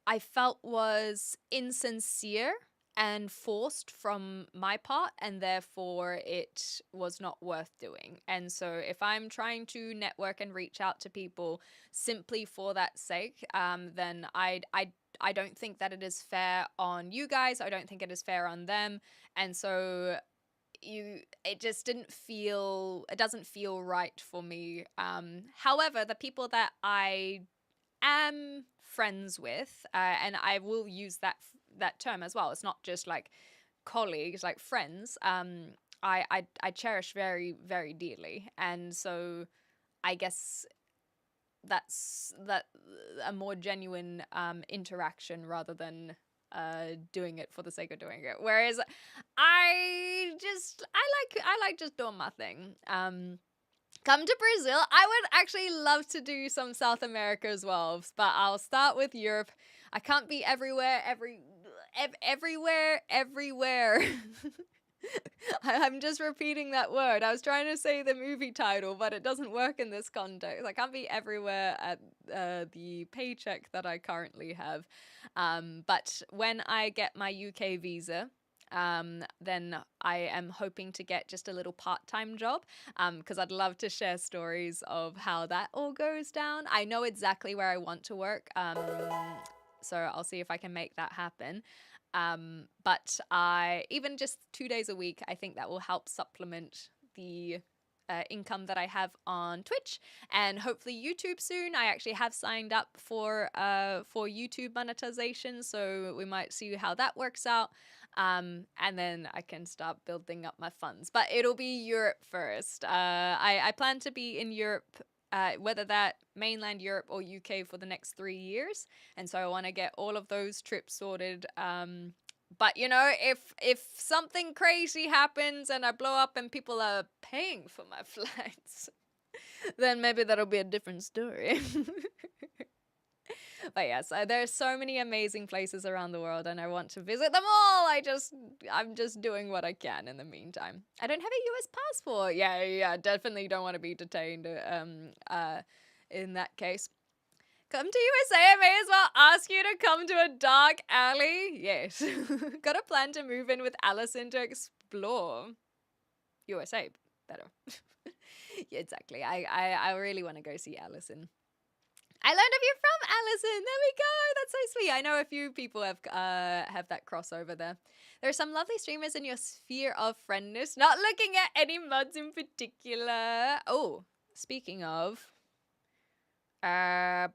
I felt was insincere and forced from my part, and therefore it was not worth doing. And so if I'm trying to network and reach out to people simply for that sake, then I don't think that it is fair on you guys. I don't think it is fair on them. And so it doesn't feel right for me. However, the people that I am friends with, and I will use that term as well. It's not just like colleagues, like friends. I cherish very, very dearly, and so I guess that's a more genuine interaction rather than doing it for the sake of doing it. Whereas I like just doing my thing. Come to Brazil. I would actually love to do some South America as well, but I'll start with Europe. I can't be everywhere, everywhere. I'm just repeating that word. I was trying to say the movie title, but it doesn't work in this context. I can't be everywhere at the paycheck that I currently have. But when I get my UK visa, then I am hoping to get just a little part-time job, because I'd love to share stories of how that all goes down. I know exactly where I want to work, so I'll see if I can make that happen. But I even just 2 days a week, I think that will help supplement the income that I have on Twitch and hopefully YouTube soon. I actually have signed up for YouTube monetization, so we might see how that works out. And then I can start building up my funds. But it'll be Europe first. I plan to be in Europe, whether that mainland Europe or UK, for the next 3 years. And so I want to get all of those trips sorted. But you know, if something crazy happens and I blow up and people are paying for my flights, then maybe that'll be a different story. But yes, there's so many amazing places around the world and I want to visit them all. I'm just doing what I can in the meantime. I don't have a US passport. Yeah, definitely don't want to be detained in that case. Come to USA, I may as well ask you to come to a dark alley. Yes. Got a plan to move in with Allison to explore USA better. Yeah, exactly. I really want to go see Allison. I learned of you from Allison. There we go. That's so sweet. I know a few people have that crossover there. There are some lovely streamers in your sphere of friendness. Not looking at any mods in particular. Oh, speaking of. No,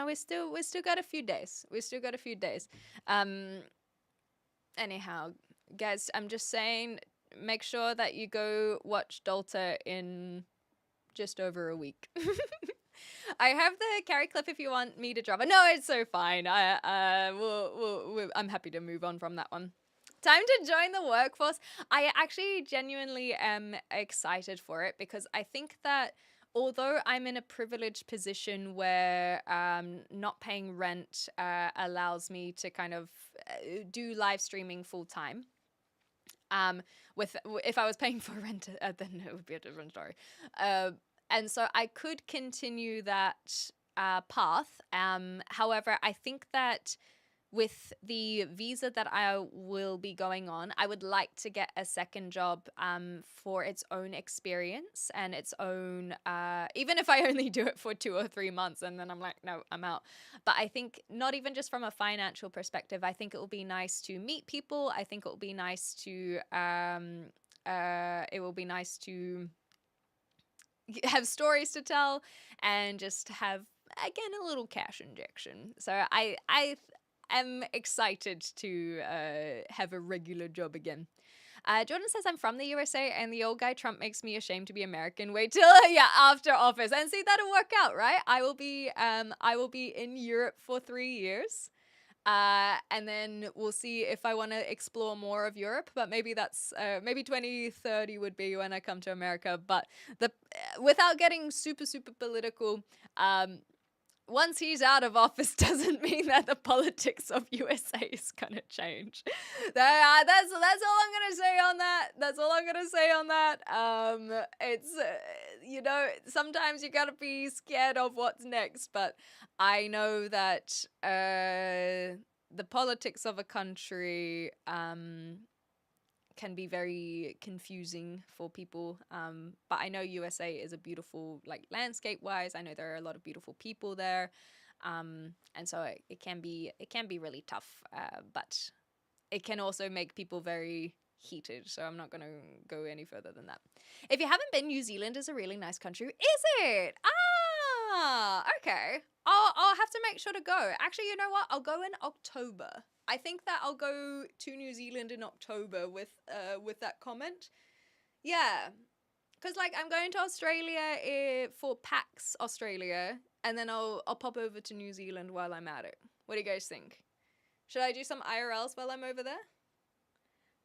we still got a few days. Anyhow, guys, I'm just saying, make sure that you go watch Dolta in just over a week. I have the carry clip if you want me to drop it. No, it's so fine. I'm happy to move on from that one. Time to join the workforce. I actually genuinely am excited for it because I think that although I'm in a privileged position where not paying rent allows me to kind of do live streaming full time. If I was paying for rent, then it would be a different story. And so I could continue that path. However, I think that with the visa that I will be going on, I would like to get a second job for its own experience and its own, even if I only do it for 2 or 3 months and then I'm like, no, I'm out. But I think not even just from a financial perspective, I think it will be nice to meet people. I think it will be nice to, have stories to tell and just have, again, a little cash injection. So I am excited to have a regular job again. Jordan says, I'm from the USA and the old guy Trump makes me ashamed to be American. Wait till after office. And see, that'll work out, right? I will be in Europe for 3 years. And then we'll see if I want to explore more of Europe, but maybe that's maybe 2030 would be when I come to America. But without getting super political, once he's out of office doesn't mean that the politics of USA is gonna change. That's all I'm gonna say on that. It's sometimes you gotta be scared of what's next, but I know that the politics of a country can be very confusing for people, but I know USA is a beautiful, like, landscape wise. I know there are a lot of beautiful people there, and so it can be really tough, but it can also make people very heated, so I'm not gonna go any further than that. If you haven't been, New Zealand is a really nice country. Is it? Okay. I'll have to make sure to go. Actually, you know what? I'll go in October. I think that I'll go to New Zealand in October with that comment. Yeah. Because, like, I'm going to Australia for PAX Australia, and then I'll pop over to New Zealand while I'm at it. What do you guys think? Should I do some IRLs while I'm over there?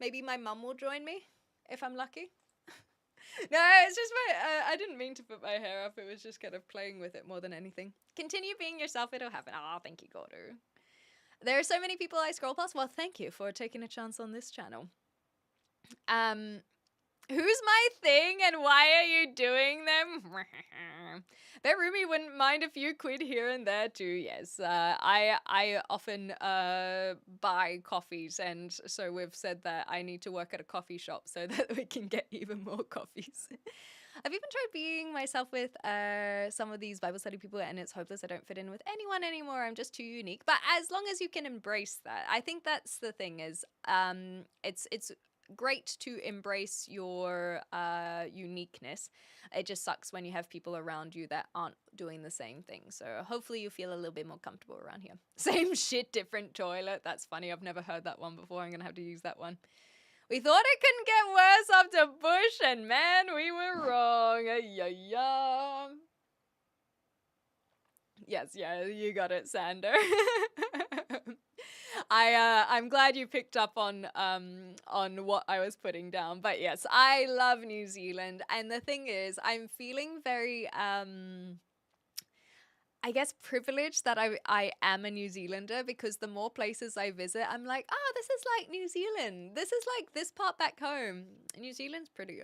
Maybe my mum will join me, if I'm lucky. No, it's just I didn't mean to put my hair up. It was just kind of playing with it more than anything. Continue being yourself. It'll happen. Oh, thank you, Gordo. There are so many people I scroll past. Well, thank you for taking a chance on this channel. Who's my thing and why are you doing them? Bet Rumi wouldn't mind a few quid here and there too. Yes, I often buy coffees, and so we've said that I need to work at a coffee shop so that we can get even more coffees. I've even tried being myself with some of these Bible study people, and it's hopeless. I don't fit in with anyone anymore. I'm just too unique. But as long as you can embrace that, I think that's the thing. Is it's great to embrace your uniqueness. It just sucks when you have people around you that aren't doing the same thing. So hopefully you feel a little bit more comfortable around here. Same shit, different toilet. That's funny. I've never heard that one before. I'm gonna have to use that one. We thought it couldn't get worse after Bush, and man, we were wrong. Yeah. Yes, yeah, you got it, Sander. I'm glad you picked up on what I was putting down. But yes, I love New Zealand, and the thing is, I'm feeling very I guess privileged that I am a New Zealander, because the more places I visit, I'm like, oh, this is like New Zealand. This is like this part back home. New Zealand's pretty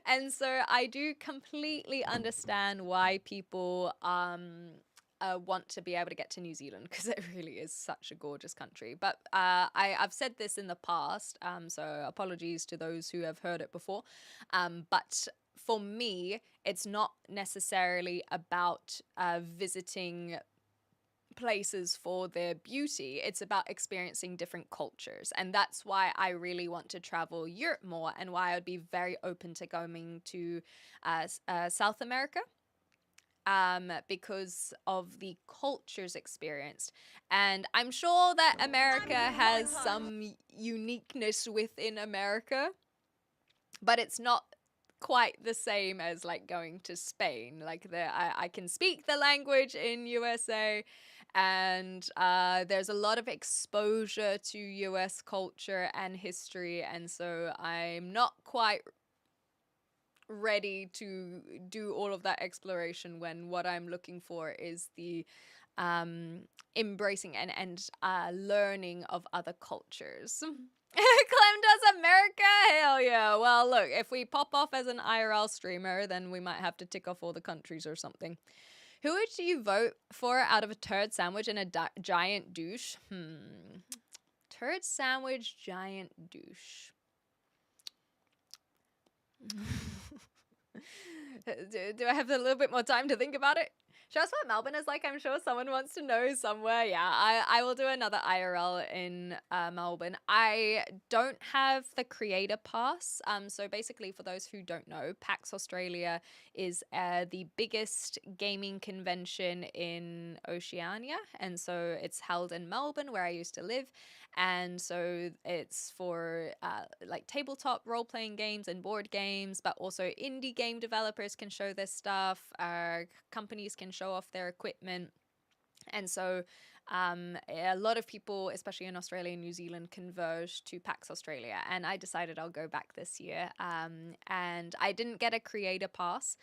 and so I do completely understand why people want to be able to get to New Zealand, because it really is such a gorgeous country. But I've said this in the past, so apologies to those who have heard it before. But for me, it's not necessarily about visiting places for their beauty. It's about experiencing different cultures. And that's why I really want to travel Europe more, and why I'd be very open to going to South America. Because of the cultures experienced. And I'm sure that America has some uniqueness within America, but it's not quite the same as like going to Spain. Like I can speak the language in USA, and there's a lot of exposure to US culture and history, and so I'm not quite ready to do all of that exploration, when what I'm looking for is the embracing and learning of other cultures. Clem does America? Hell yeah. Well, look, if we pop off as an IRL streamer, then we might have to tick off all the countries or something. Who would you vote for out of a turd sandwich and a giant douche? Turd sandwich, giant douche. Do I have a little bit more time to think about it? Show us what Melbourne is like. I'm sure someone wants to know somewhere. Yeah, I will do another IRL in Melbourne. I don't have the creator pass. So basically, for those who don't know, PAX Australia is the biggest gaming convention in Oceania. And so it's held in Melbourne, where I used to live. And so it's for like tabletop role-playing games and board games, but also indie game developers can show their stuff. Companies can show off their equipment. And so a lot of people, especially in Australia and New Zealand, converge to PAX Australia. And I decided I'll go back this year. And I didn't get a creator pass.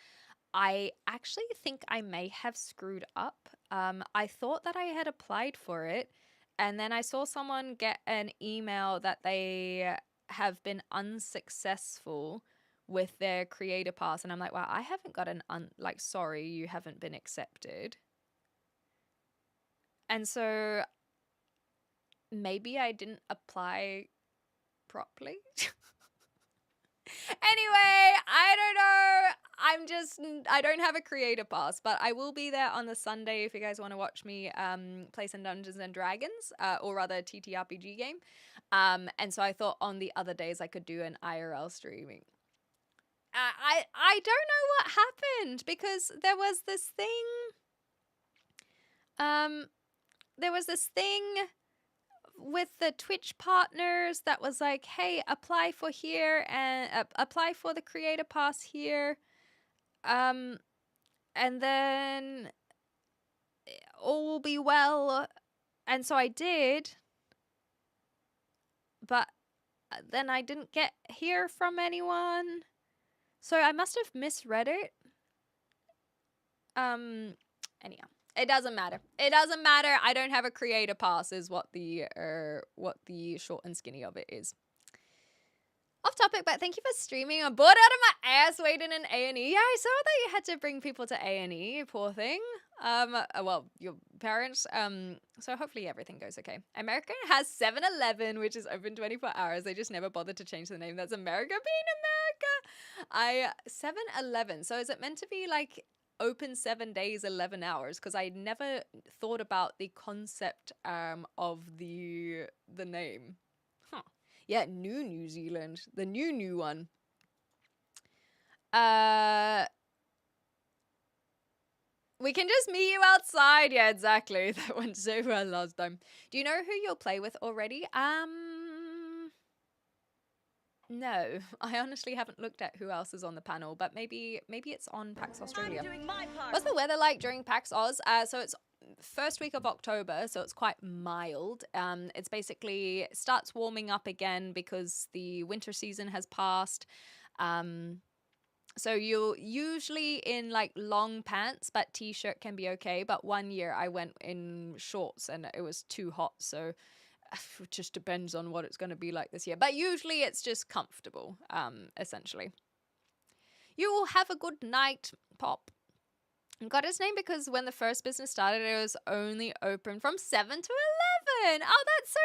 I actually think I may have screwed up. I thought that I had applied for it. And then I saw someone get an email that they have been unsuccessful with their creator pass. And I'm like, wow, I haven't got sorry, you haven't been accepted. And so maybe I didn't apply properly. Anyway, I don't know. I don't have a creator pass, but I will be there on the Sunday if you guys want to watch me play some Dungeons and Dragons, or rather a TTRPG game. And so I thought on the other days I could do an IRL streaming. I don't know what happened, because there was this thing with the Twitch partners that was like, hey, apply for here and apply for the creator pass here. And then all will be well. And so I did. But then I didn't hear from anyone. So I must have misread it. Anyhow. It doesn't matter. It doesn't matter. I don't have a creator pass is what the short and skinny of it is. Off topic, but thank you for streaming. I'm bored out of my ass waiting in A&E. Yeah, I saw that you had to bring people to A&E. Poor thing. Well, your parents. So hopefully everything goes okay. America has 7-Eleven, which is open 24 hours. They just never bothered to change the name. That's America being America. 7-Eleven. So is it meant to be like open 7 days, 11 hours? Because I never thought about the concept of the name. Huh. Yeah, New Zealand, the new one. We can just meet you outside. Yeah, exactly. That went so well last time. Do you know who you'll play with already? No. I honestly haven't looked at who else is on the panel, but maybe it's on PAX Australia. I'm doing my part. What's the weather like during PAX Oz? So it's first week of October, so it's quite mild. It's basically starts warming up again because the winter season has passed. So you're usually in like long pants, but t-shirt can be okay. But one year I went in shorts and it was too hot. So it just depends on what it's going to be like this year. But usually it's just comfortable, essentially. You will have a good night, Pop. Got his name because when the first business started, it was only open from 7 to 11. Oh, that's so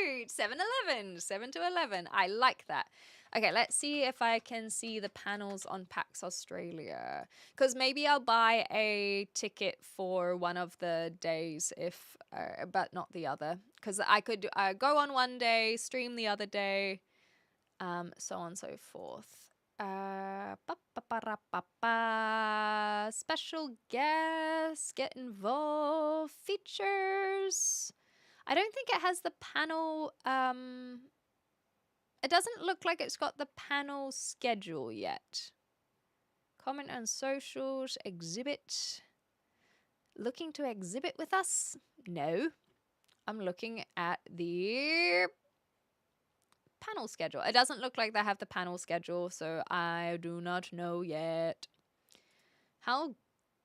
cute. 7-Eleven, 7 to 11. I like that. Okay, let's see if I can see the panels on PAX Australia. Because maybe I'll buy a ticket for one of the days, but not the other. Because I could go on one day, stream the other day, so on and so forth. Special guests, get involved, features. I don't think it has the panel. It doesn't look like it's got the panel schedule yet. Comment on socials, exhibit. Looking to exhibit with us? No. I'm looking at the panel schedule. It doesn't look like they have the panel schedule, so I do not know yet. How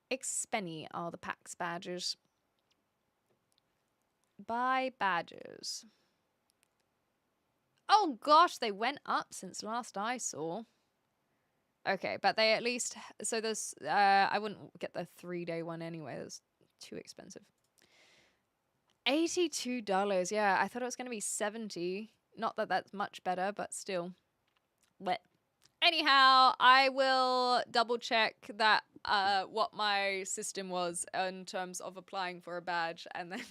expenny are the PAX badges? Buy badges. Oh gosh, they went up since last I saw. Okay, but they at least... So there's... I wouldn't get the 3-day one anyway. That's too expensive. $82. Yeah, I thought it was going to be $70. Not that that's much better, but still. But anyhow, I will double check that what my system was in terms of applying for a badge, and then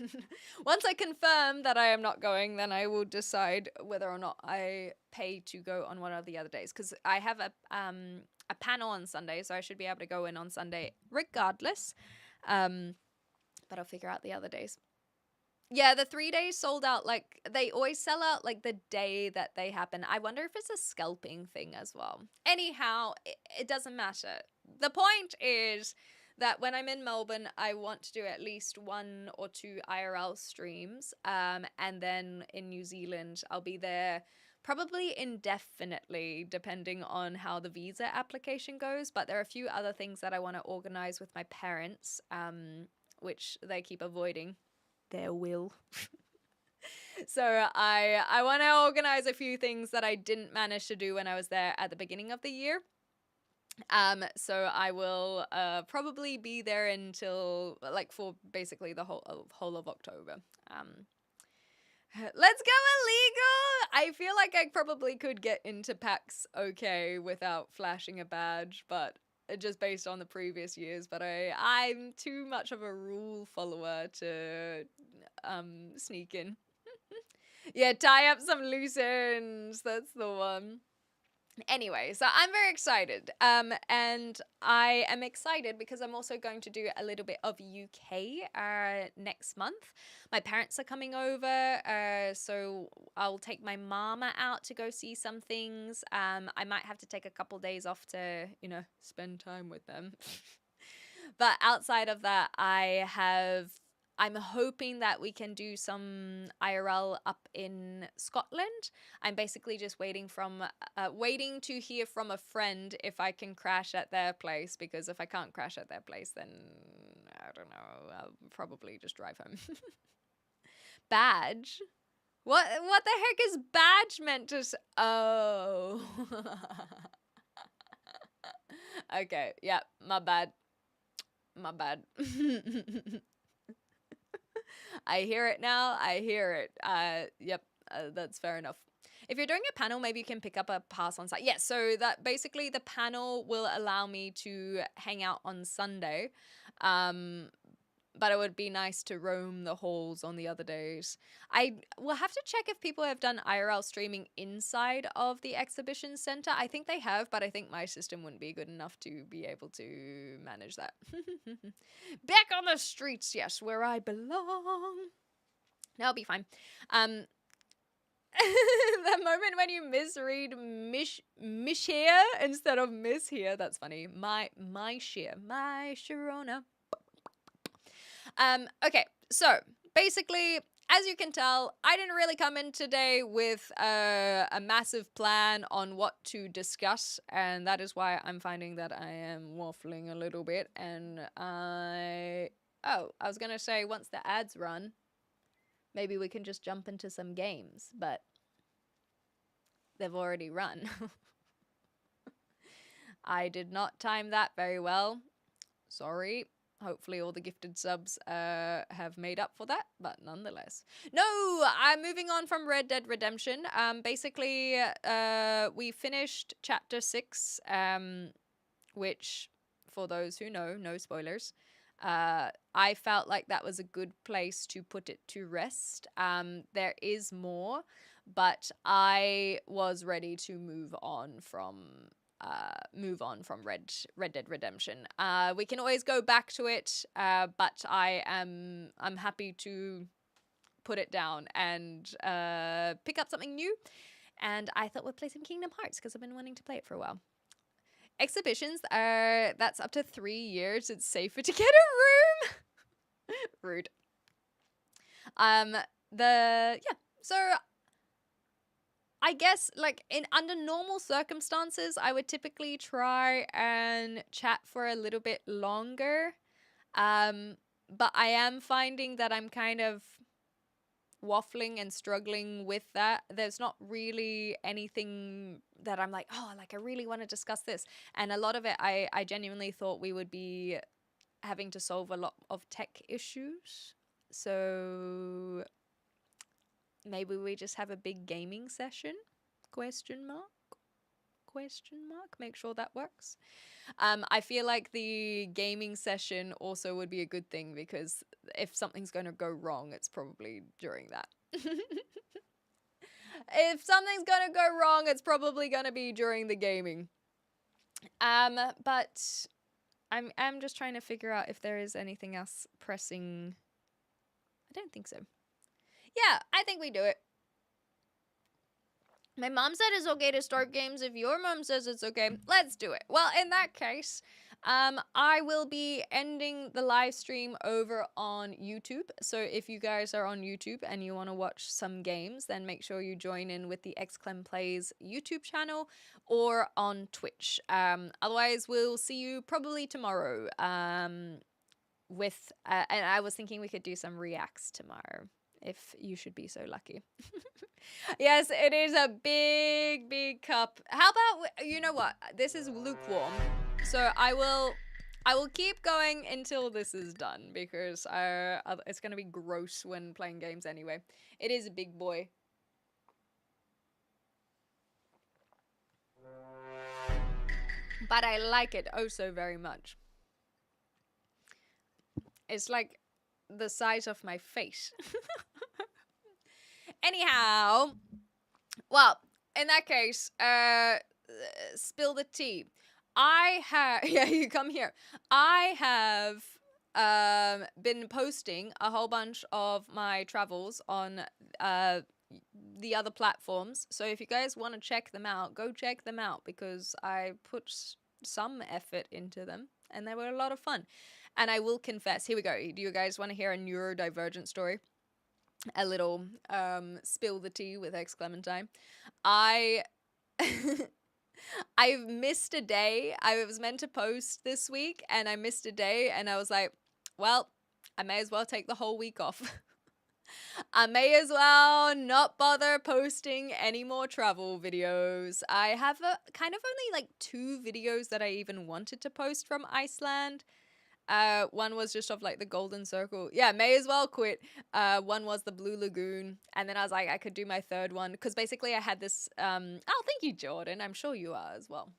once I confirm that I am not going, then I will decide whether or not I pay to go on one of the other days, because I have a panel on Sunday, so I should be able to go in on Sunday regardless, but I'll figure out the other days. Yeah, the 3 days sold out. Like, they always sell out like the day that they happen. I wonder if it's a scalping thing as well. Anyhow, it doesn't matter. The point is that when I'm in Melbourne, I want to do at least 1 or 2 IRL streams. And then in New Zealand, I'll be there probably indefinitely, depending on how the visa application goes. But there are a few other things that I want to organize with my parents, which they keep avoiding. Their will. So I want to organize a few things that I didn't manage to do when I was there at the beginning of the year. So I will probably be there until like for basically the whole of October. Let's go illegal. I feel like I probably could get into PAX okay without flashing a badge, but just based on the previous years, but I'm too much of a rule follower to sneak in. Yeah, tie up some loose ends. That's the one. Anyway, so I'm very excited. And I am excited because I'm also going to do a little bit of UK next month. My parents are coming over, so I'll take my mama out to go see some things. I might have to take a couple days off to, spend time with them. But outside of that, I'm hoping that we can do some IRL up in Scotland. I'm basically just waiting to hear from a friend if I can crash at their place, because if I can't crash at their place, then I don't know, I'll probably just drive home. Badge? What the heck is badge meant to Oh. Okay, yeah, my bad. My bad. I hear it now. I hear it. Yep, that's fair enough. If you're doing a panel, maybe you can pick up a pass on site. Yes, so that basically the panel will allow me to hang out on Sunday. But it would be nice to roam the halls on the other days. I will have to check if people have done IRL streaming inside of the exhibition center. I think they have, but I think my system wouldn't be good enough to be able to manage that. Back on the streets, yes, where I belong. No, I'll be fine. The moment when you misread mish here instead of miss here, that's funny. My Sharona. Okay, so basically, as you can tell, I didn't really come in today with a massive plan on what to discuss, and that is why I'm finding that I am waffling a little bit, and I was gonna say, once the ads run, maybe we can just jump into some games, but they've already run. I did not time that very well. Sorry. Hopefully all the gifted subs have made up for that, but nonetheless. No, I'm moving on from Red Dead Redemption. Basically, we finished Chapter 6, which, for those who know, no spoilers, I felt like that was a good place to put it to rest. There is more, but I was ready to move on from Red Dead Redemption. We can always go back to it, but I'm happy to put it down and pick up something new. And I thought we'd play some Kingdom Hearts because I've been wanting to play it for a while. Exhibitions that's up to 3 years. It's safer to get a room. Rude. So I guess, like, under normal circumstances, I would typically try and chat for a little bit longer. But I am finding that I'm kind of waffling and struggling with that. There's not really anything that I'm like, oh, like, I really want to discuss this. And a lot of it, I genuinely thought we would be having to solve a lot of tech issues. So maybe we just have a big gaming session? Question mark? Make sure that works. I feel like the gaming session also would be a good thing because if something's going to go wrong, it's probably during that. If something's going to go wrong, it's probably going to be during the gaming. But I'm just trying to figure out if there is anything else pressing. I don't think so. Yeah, I think we do it. My mom said it's okay to start games. If your mom says it's okay, let's do it. Well, in that case, I will be ending the live stream over on YouTube. So if you guys are on YouTube and you want to watch some games, then make sure you join in with the XClem Plays YouTube channel or on Twitch. Otherwise, we'll see you probably tomorrow. And I was thinking we could do some reacts tomorrow, if you should be so lucky. Yes, it is a big, big cup. How about, you know what? This is lukewarm. So I will keep going until this is done because it's going to be gross when playing games anyway. It is a big boy. But I like it oh so very much. It's like the size of my face. Anyhow, well, in that case, spill the tea. Yeah, you come here. I have been posting a whole bunch of my travels on the other platforms. So if you guys want to check them out, go check them out because I put some effort into them and they were a lot of fun. And I will confess, here we go. Do you guys want to hear a neurodivergent story? A little spill the tea with X Clementine. I've missed a day. I was meant to post this week and I missed a day and I was like, well, I may as well take the whole week off. I may as well not bother posting any more travel videos. I have kind of only like 2 videos that I even wanted to post from Iceland. One was just of like the golden circle. Yeah, may as well quit. One was the Blue Lagoon, and then I was like, I could do my third one because basically I had this. Oh, thank you, Jordan. I'm sure you are as well.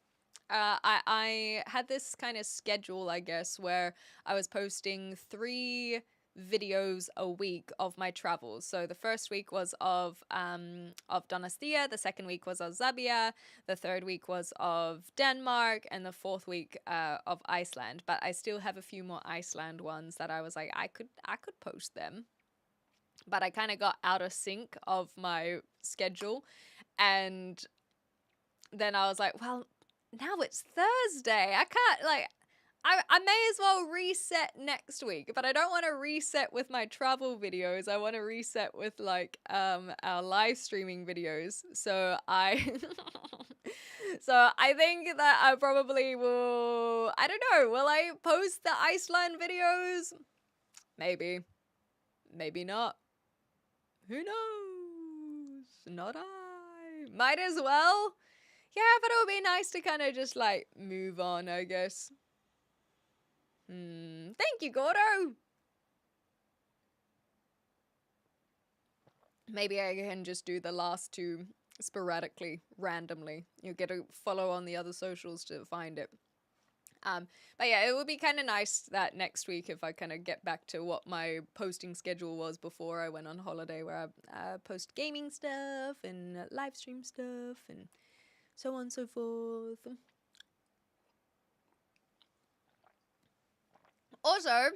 I had this kind of schedule, I guess, where I was posting 3 videos a week of my travels. So the first week was of Donostia, the second week was of Zabia, the third week was of Denmark, and the fourth week of Iceland. But I still have a few more Iceland ones that I was like, I could post them. But I kind of got out of sync of my schedule, and then I was like, well, now it's Thursday. I can't like I may as well reset next week, but I don't want to reset with my travel videos. I want to reset with like our live streaming videos. So I so I think that I probably will, I don't know, will I post the Iceland videos? Maybe. Maybe not. Who knows? Not I. Might as well. Yeah, but it would be nice to kind of just like move on, I guess. Thank you, Gordo. Maybe I can just do the last 2 sporadically, randomly. You get to follow on the other socials to find it. But yeah, it would be kind of nice that next week if I kind of get back to what my posting schedule was before I went on holiday, where I post gaming stuff and live stream stuff and so on and so forth. Also,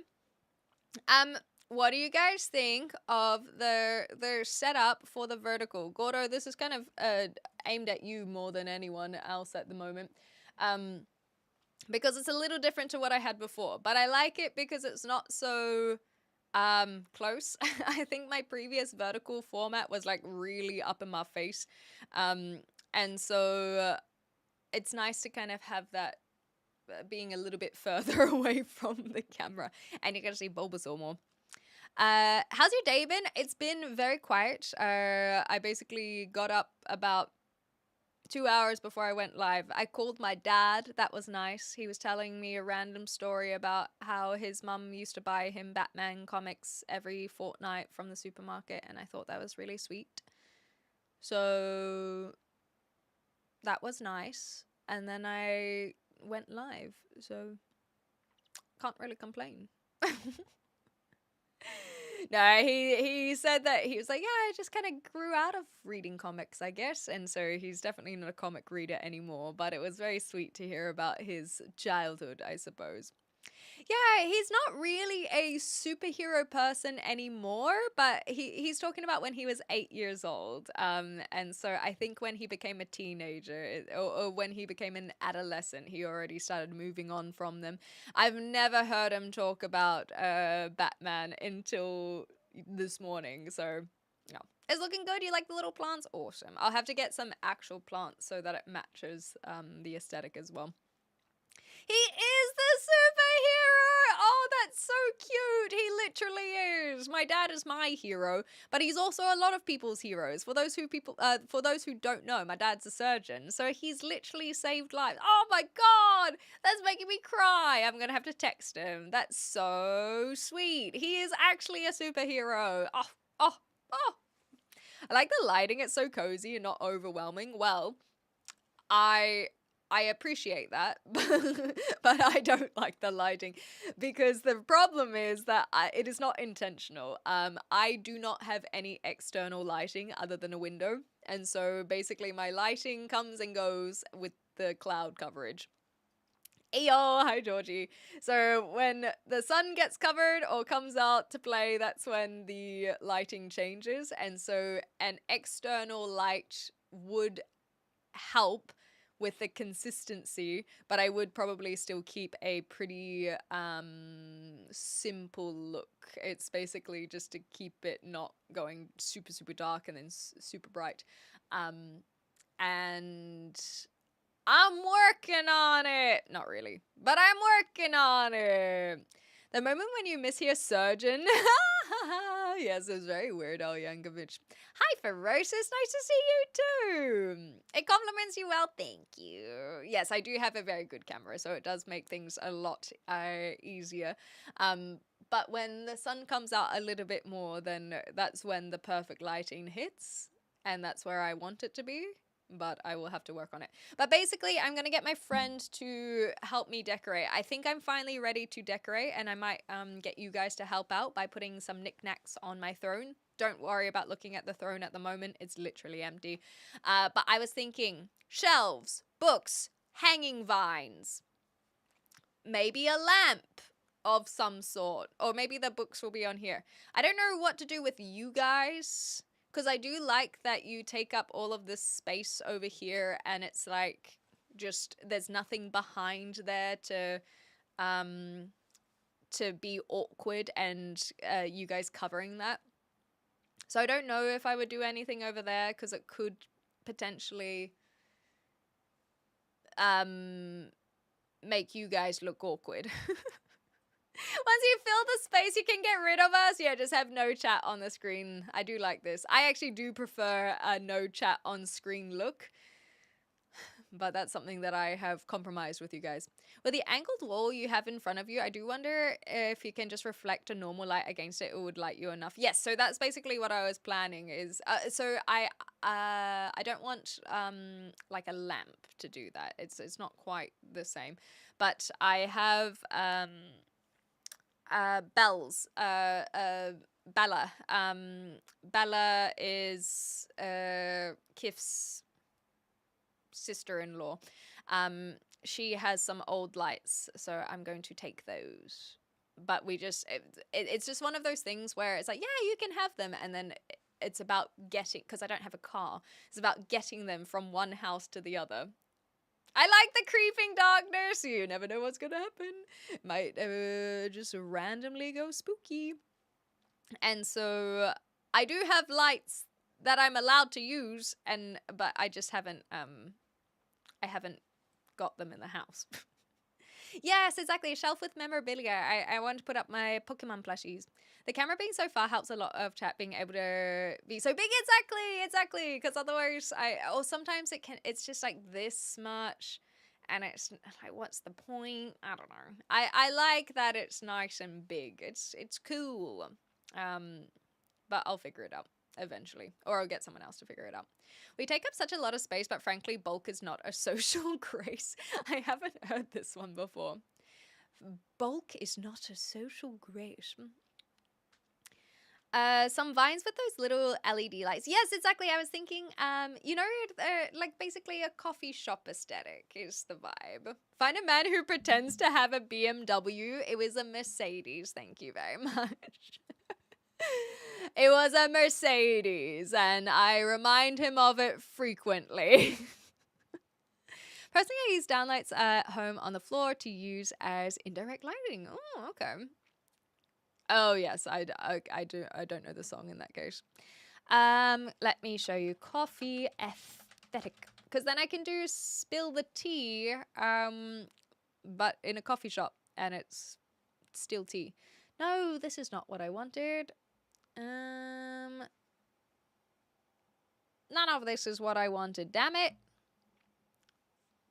what do you guys think of their setup for the vertical? Gordo, this is kind of aimed at you more than anyone else at the moment. Because it's a little different to what I had before, but I like it because it's not so close. I think my previous vertical format was like really up in my face. And so it's nice to kind of have that being a little bit further away from the camera, and you can see Bulbasaur more. How's your day been? It's been very quiet. I basically got up about 2 hours before I went live. I called my dad. That was nice. He was telling me a random story about how his mum used to buy him Batman comics every fortnight from the supermarket, and I thought that was really sweet. So that was nice. And then I went live, so can't really complain. No, he said that he was like, yeah, I just kind of grew out of reading comics, I guess, and so he's definitely not a comic reader anymore, but it was very sweet to hear about his childhood, I suppose. Yeah, he's not really a superhero person anymore, but he's talking about when he was 8 years old. And so I think when he became a teenager or when he became an adolescent, he already started moving on from them. I've never heard him talk about Batman until this morning, so no. It's looking good. You like the little plants? Awesome. I'll have to get some actual plants so that it matches the aesthetic as well. He is the superhero! Oh, that's so cute! He literally is. My dad is my hero, but he's also a lot of people's heroes. For those who don't know, my dad's a surgeon, so he's literally saved lives. Oh my god! That's making me cry. I'm gonna have to text him. That's so sweet. He is actually a superhero. Oh. I like the lighting. It's so cozy and not overwhelming. Well, I appreciate that, but I don't like the lighting because the problem is that it is not intentional. I do not have any external lighting other than a window, and so basically my lighting comes and goes with the cloud coverage. Ayo, hi Georgie. So when the sun gets covered or comes out to play, that's when the lighting changes, and so an external light would help with the consistency, but I would probably still keep a pretty simple look. It's basically just to keep it not going super dark and then super bright. And I'm working on it. Not really, but I'm working on it. The moment when you mishear surgeon. Yes, it's very Weird Al Yankovic. Hi, Ferocious. Nice to see you too. It compliments you well. Thank you. Yes, I do have a very good camera, so it does make things a lot easier. But when the sun comes out a little bit more, then that's when the perfect lighting hits, and that's where I want it to be. But I will have to work on it. But basically, I'm going to get my friend to help me decorate. I think I'm finally ready to decorate, and I might get you guys to help out by putting some knickknacks on my throne. Don't worry about looking at the throne at the moment. It's literally empty. But I was thinking shelves, books, hanging vines, maybe a lamp of some sort. Or maybe the books will be on here. I don't know what to do with you guys. Because I do like that you take up all of this space over here, and it's like just there's nothing behind there to be awkward, and you guys covering that. So I don't know if I would do anything over there because it could potentially make you guys look awkward. Once you fill the space, you can get rid of us. Yeah, just have no chat on the screen. I do like this. I actually do prefer a no chat on screen look. But that's something that I have compromised with you guys. With the angled wall you have in front of you, I do wonder if you can just reflect a normal light against it. It would light you enough. Yes, so that's basically what I was planning is... so I don't want like a lamp to do that. It's not quite the same. But I have... bells. Bella. Bella is Kif's sister-in-law. She has some old lights, so I'm going to take those. But we just, it's just one of those things where it's like, yeah, you can have them, and then it's about getting, because I don't have a car, it's about getting them from one house to the other. I like the creeping darkness. You never know what's gonna happen. Might just randomly go spooky. And so I do have lights that I'm allowed to use, but I just haven't I haven't got them in the house. Yes, exactly. A shelf with memorabilia. I want to put up my Pokemon plushies. The camera being so far helps a lot of chat being able to be so big. Exactly. Because otherwise, sometimes it's just like this much, and it's like, what's the point? I don't know. I like that it's nice and big. It's cool. But I'll figure it out eventually, or I'll get someone else to figure it out. We take up such a lot of space, but frankly, bulk is not a social grace. I haven't heard this one before. Bulk is not a social grace. Some vines with those little LED lights. Yes, exactly. I was thinking, like basically a coffee shop aesthetic is the vibe. Find a man who pretends to have a BMW. It was a Mercedes. Thank you very much. It was a Mercedes, and I remind him of it frequently. Personally, I use downlights at home on the floor to use as indirect lighting. Oh, okay. Oh, yes, I do. I don't know the song in that case. Let me show you coffee aesthetic, because then I can do spill the tea, but in a coffee shop, and it's still tea. No, this is not what I wanted. None of this is what I wanted, damn it.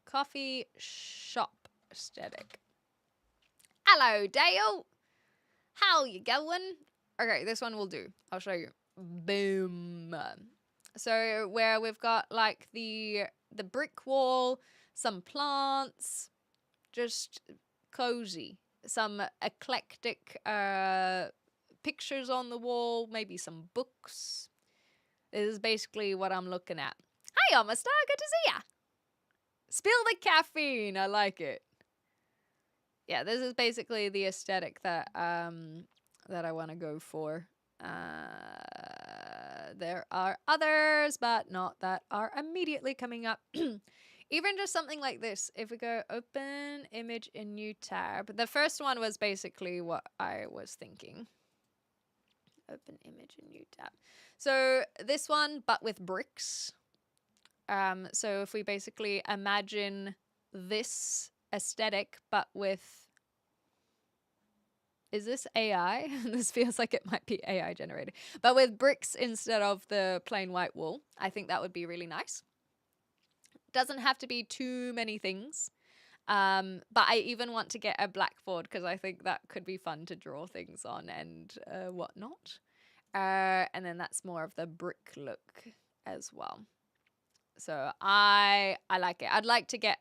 Coffee shop aesthetic. Hello, Dale. How you going? Okay, this one will do. I'll show you. Boom. So where we've got like the brick wall, some plants, just cozy. Some eclectic pictures on the wall, maybe some books. This is basically what I'm looking at. Hi, Omastar, good to see ya. Spill the caffeine, I like it. Yeah, this is basically the aesthetic that that I want to go for. There are others, but not that are immediately coming up. Even just something like this. If we go open image in new tab. The first one was basically what I was thinking. Open image in new tab. So this one, but with bricks. So if we basically imagine this aesthetic, but with Is this AI? This feels like it might be AI generated. But with bricks instead of the plain white wool, I think that would be really nice. Doesn't have to be too many things. But I even want to get a blackboard because I think that could be fun to draw things on and whatnot. And then that's more of the brick look as well. So I like it. I'd like to get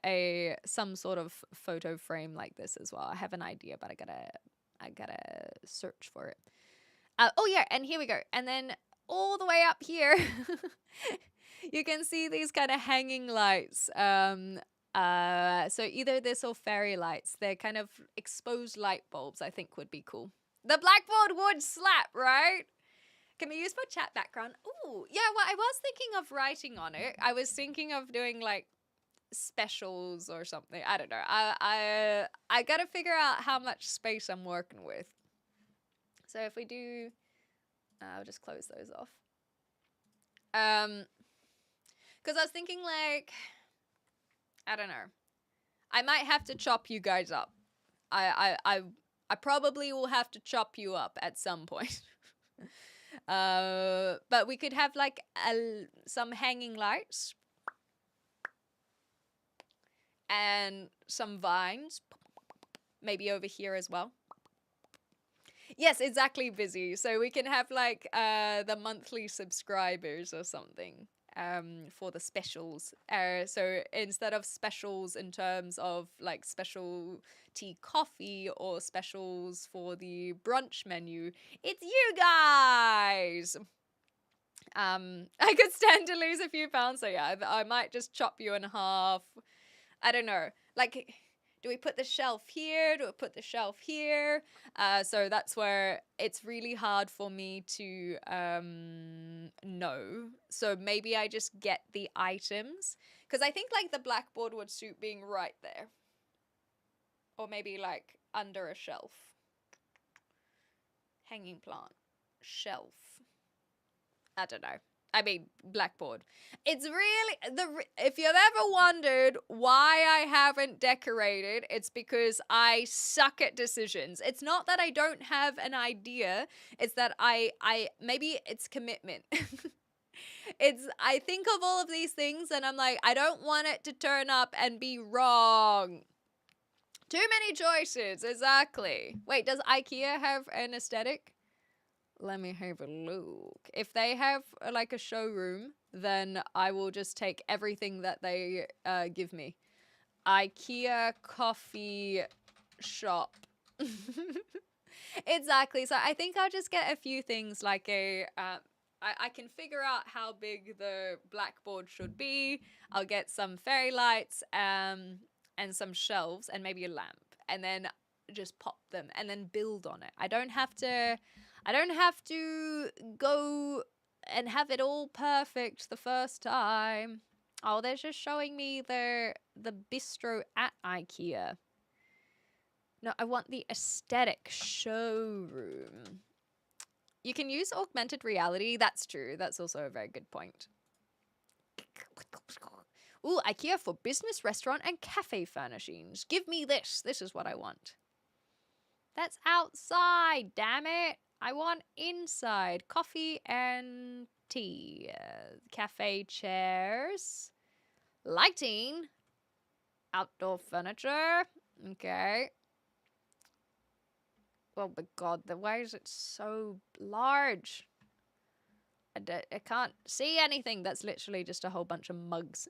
some sort of photo frame like this as well. I have an idea, but I gotta search for it. Oh yeah, and here we go. And then all the way up here, you can see these kind of hanging lights. So either this or fairy lights. They're kind of exposed light bulbs. I think would be cool. The blackboard would slap, right? Can be used for chat background. Ooh, yeah, well, I was thinking of writing on it. I was thinking of doing like specials or something. I don't know. I gotta figure out how much space I'm working with. So if we do, I'll just close those off. Because I was thinking like, I don't know. I might have to chop you guys up. I probably will have to chop you up at some point. But we could have like some hanging lights and some vines, maybe over here as well. Yes, exactly, Busy. So we can have like the monthly subscribers or something for the specials. So instead of specials in terms of like specialty coffee or specials for the brunch menu, it's you guys. I could stand to lose a few pounds, so yeah, I might just chop you in half. I don't know. Like, do we put the shelf here? Do we put the shelf here? So that's where it's really hard for me to know. So maybe I just get the items. Because I think like the blackboard would suit being right there. Or maybe like under a shelf. Hanging plant. Shelf. I don't know. I mean, blackboard. It's really if you've ever wondered why I haven't decorated, it's because I suck at decisions. It's not that I don't have an idea, it's that I maybe it's commitment. I think of all of these things and I'm like, I don't want it to turn up and be wrong. Too many choices, exactly. Wait, does IKEA have an aesthetic? Let me have a look. If they have like a showroom, then I will just take everything that they give me. IKEA coffee shop. Exactly. So I think I'll just get a few things like I can figure out how big the blackboard should be. I'll get some fairy lights and some shelves and maybe a lamp. And then just pop them and then build on it. I don't have to go and have it all perfect the first time. Oh, they're just showing me the bistro at IKEA. No, I want the aesthetic showroom. You can use augmented reality. That's true. That's also a very good point. Ooh, IKEA for business, restaurant, and cafe furnishings. Give me this. This is what I want. That's outside, damn it. I want inside. Coffee and tea. Cafe chairs. Lighting. Outdoor furniture. Okay. Oh my god, why is it so large? I can't see anything. That's literally just a whole bunch of mugs.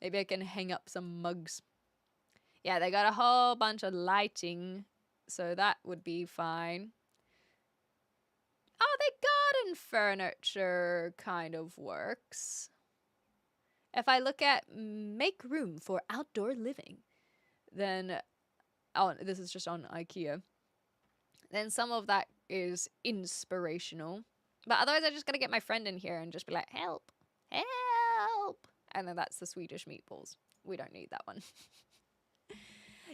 Maybe I can hang up some mugs. Yeah, they got a whole bunch of lighting, so that would be fine. Oh, the garden furniture kind of works. If I look at make room for outdoor living, then, oh, this is just on IKEA. Then some of that is inspirational. But otherwise, I just gotta get my friend in here and just be like, help, help. And then that's the Swedish meatballs. We don't need that one.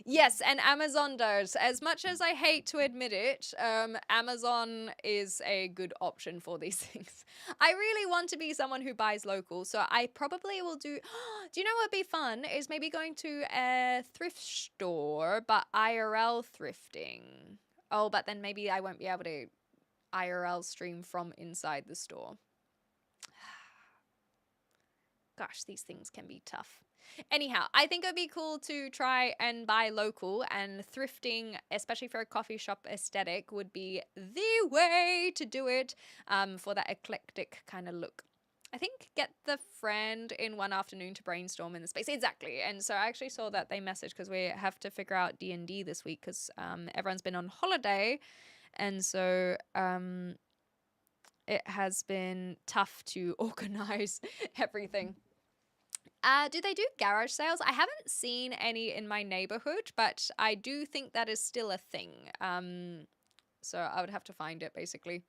Yes, and Amazon does. As much as I hate to admit it, Amazon is a good option for these things. I really want to be someone who buys local, so I probably will do... Do you know what would be fun? Is maybe going to a thrift store, but IRL thrifting. Oh, but then maybe I won't be able to IRL stream from inside the store. Gosh, these things can be tough. Anyhow, I think it'd be cool to try and buy local, and thrifting, especially for a coffee shop aesthetic, would be the way to do it, for that eclectic kind of look. I think get the friend in one afternoon to brainstorm in the space. Exactly. And so I actually saw that they messaged because we have to figure out D&D this week because everyone's been on holiday. And so it has been tough to organize everything. Do they do garage sales? I haven't seen any in my neighborhood, but I do think that is still a thing. So I would have to find it basically.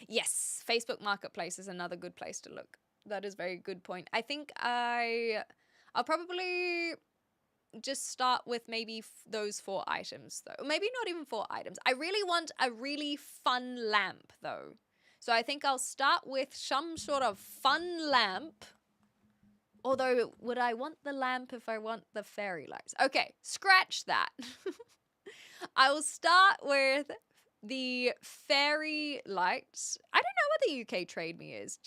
Yes, Facebook Marketplace is another good place to look. That is a very good point. I think I'll probably just start with maybe those 4 items though. Maybe not even 4 items. I really want a really fun lamp though. So I think I'll start with some sort of fun lamp. Although, would I want the lamp if I want the fairy lights? Okay, scratch that. I will start with the fairy lights. I don't know what the UK Trade Me is.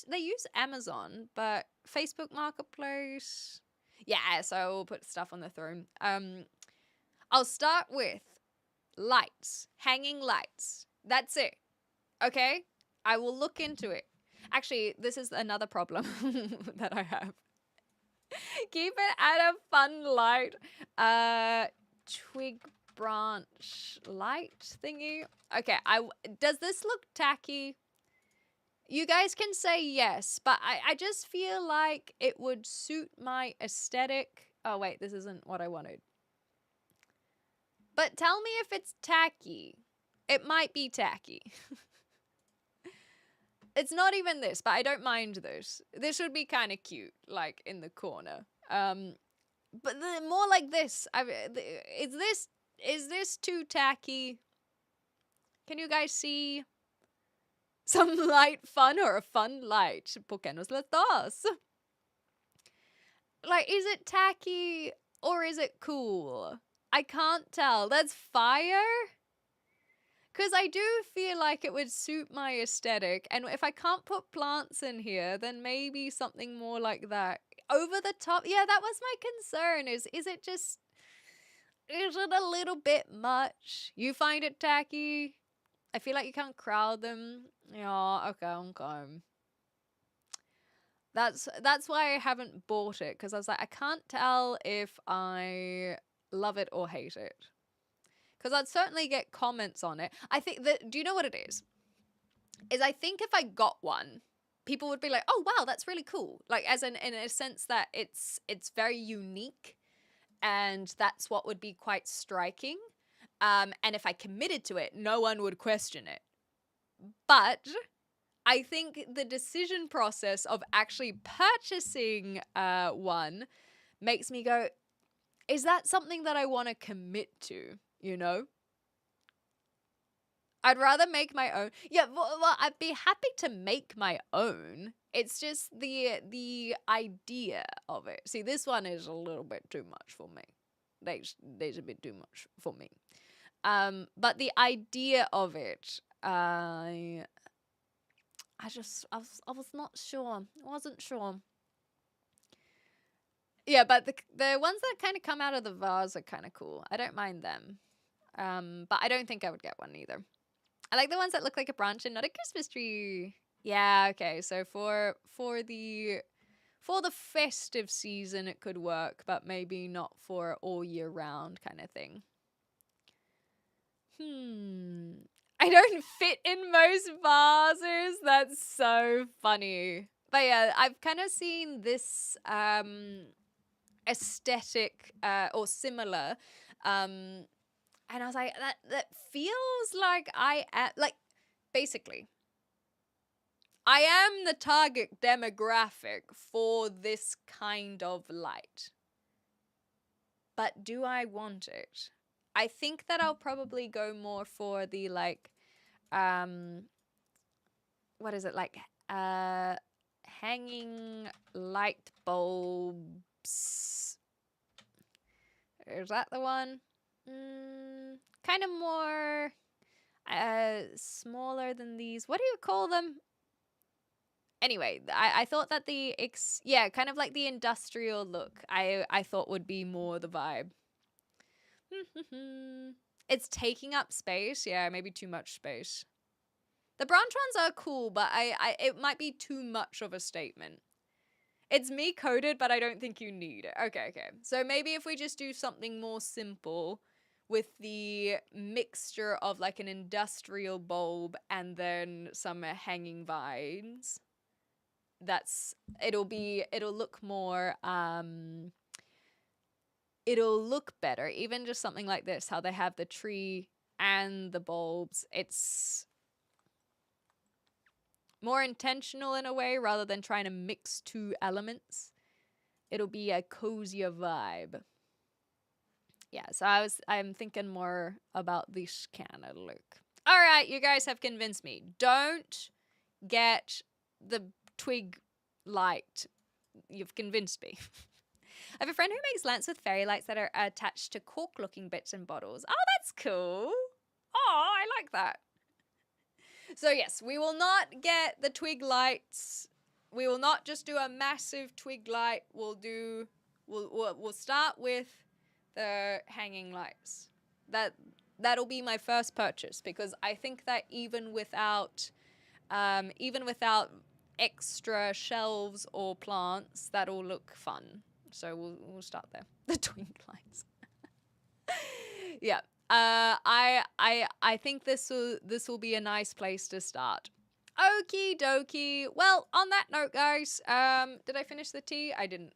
They use Amazon, but Facebook Marketplace. Yeah, so I will put stuff on the throne. I'll start with lights, hanging lights. That's it. Okay? I will look into it. Actually, this is another problem that I have. Keep it at a fun light. Twig branch light thingy. Okay, does this look tacky? You guys can say yes, but I just feel like it would suit my aesthetic. Oh wait, this isn't what I wanted. But tell me if it's tacky. It might be tacky. It's not even this, but I don't mind this. This would be kind of cute, like in the corner. But more like this. Is this too tacky? Can you guys see some light fun or a fun light? ¿Por qué nos las dos? Like, is it tacky or is it cool? I can't tell. That's fire. Because I do feel like it would suit my aesthetic. And if I can't put plants in here, then maybe something more like that. Over the top. Yeah, that was my concern. Is it a little bit much? You find it tacky? I feel like you can't crowd them. Yeah, okay. That's why I haven't bought it. Because I was like, I can't tell if I love it or hate it. Because I'd certainly get comments on it. I think that, do you know what it is? I think if I got one, people would be like, oh, wow, that's really cool. Like, as in a sense that it's very unique. And that's what would be quite striking. And if I committed to it, no one would question it. But I think the decision process of actually purchasing one makes me go, is that something that I want to commit to? You know? I'd rather make my own. Yeah, well, I'd be happy to make my own. It's just the idea of it. See, this one is a little bit too much for me. There's a bit too much for me. But the idea of it, I was not sure. I wasn't sure. Yeah, but the ones that kind of come out of the vase are kind of cool. I don't mind them. But I don't think I would get one either. I like the ones that look like a branch and not a Christmas tree. Yeah, okay. So for the festive season it could work, but maybe not for all year round kind of thing. I don't fit in most vases. That's so funny. But yeah, I've kind of seen this aesthetic or similar and I was like, that feels like I am, like, basically, I am the target demographic for this kind of light. But do I want it? I think that I'll probably go more for the, like, what is it, like, hanging light bulbs. Is that the one? Kind of more Smaller than these. What do you call them? Anyway, I thought that yeah, kind of like the industrial look, I thought would be more the vibe. It's taking up space. Yeah, maybe too much space. The branch ones are cool, but it might be too much of a statement. It's me coded, but I don't think you need it. Okay. So maybe if we just do something more simple with the mixture of like an industrial bulb and then some hanging vines. It'll look more, it'll look better. Even just something like this, how they have the tree and the bulbs. It's more intentional in a way rather than trying to mix two elements. It'll be a cozier vibe. Yeah, so I'm thinking more about this kind of look. All right, you guys have convinced me. Don't get the twig light. You've convinced me. I have a friend who makes lamps with fairy lights that are attached to cork-looking bits and bottles. Oh, that's cool. Oh, I like that. So yes, we will not get the twig lights. We will not just do a massive twig light. We'll start with the hanging lights. That'll be my first purchase, because I think that even without extra shelves or plants, that'll look fun. So we'll start there. The twin lights. Yeah. I think this will be a nice place to start. Okie dokie. Well, on that note, guys, did I finish the tea? I didn't.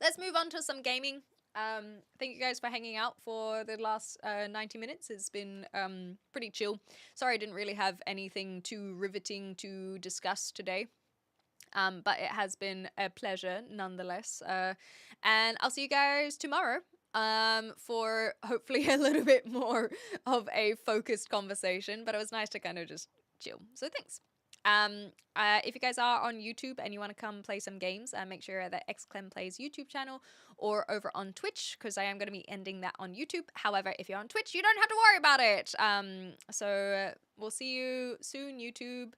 Let's move on to some gaming. Thank you guys for hanging out for the last 90 minutes. It's been pretty chill. Sorry I didn't really have anything too riveting to discuss today. But it has been a pleasure nonetheless. And I'll see you guys tomorrow for hopefully a little bit more of a focused conversation. But it was nice to kind of just chill. So thanks. If you guys are on YouTube and you want to come play some games, make sure that xClem Plays YouTube channel or over on Twitch, because I am going to be ending that on YouTube. However, if you're on Twitch, you don't have to worry about it. So we'll see you soon, YouTube.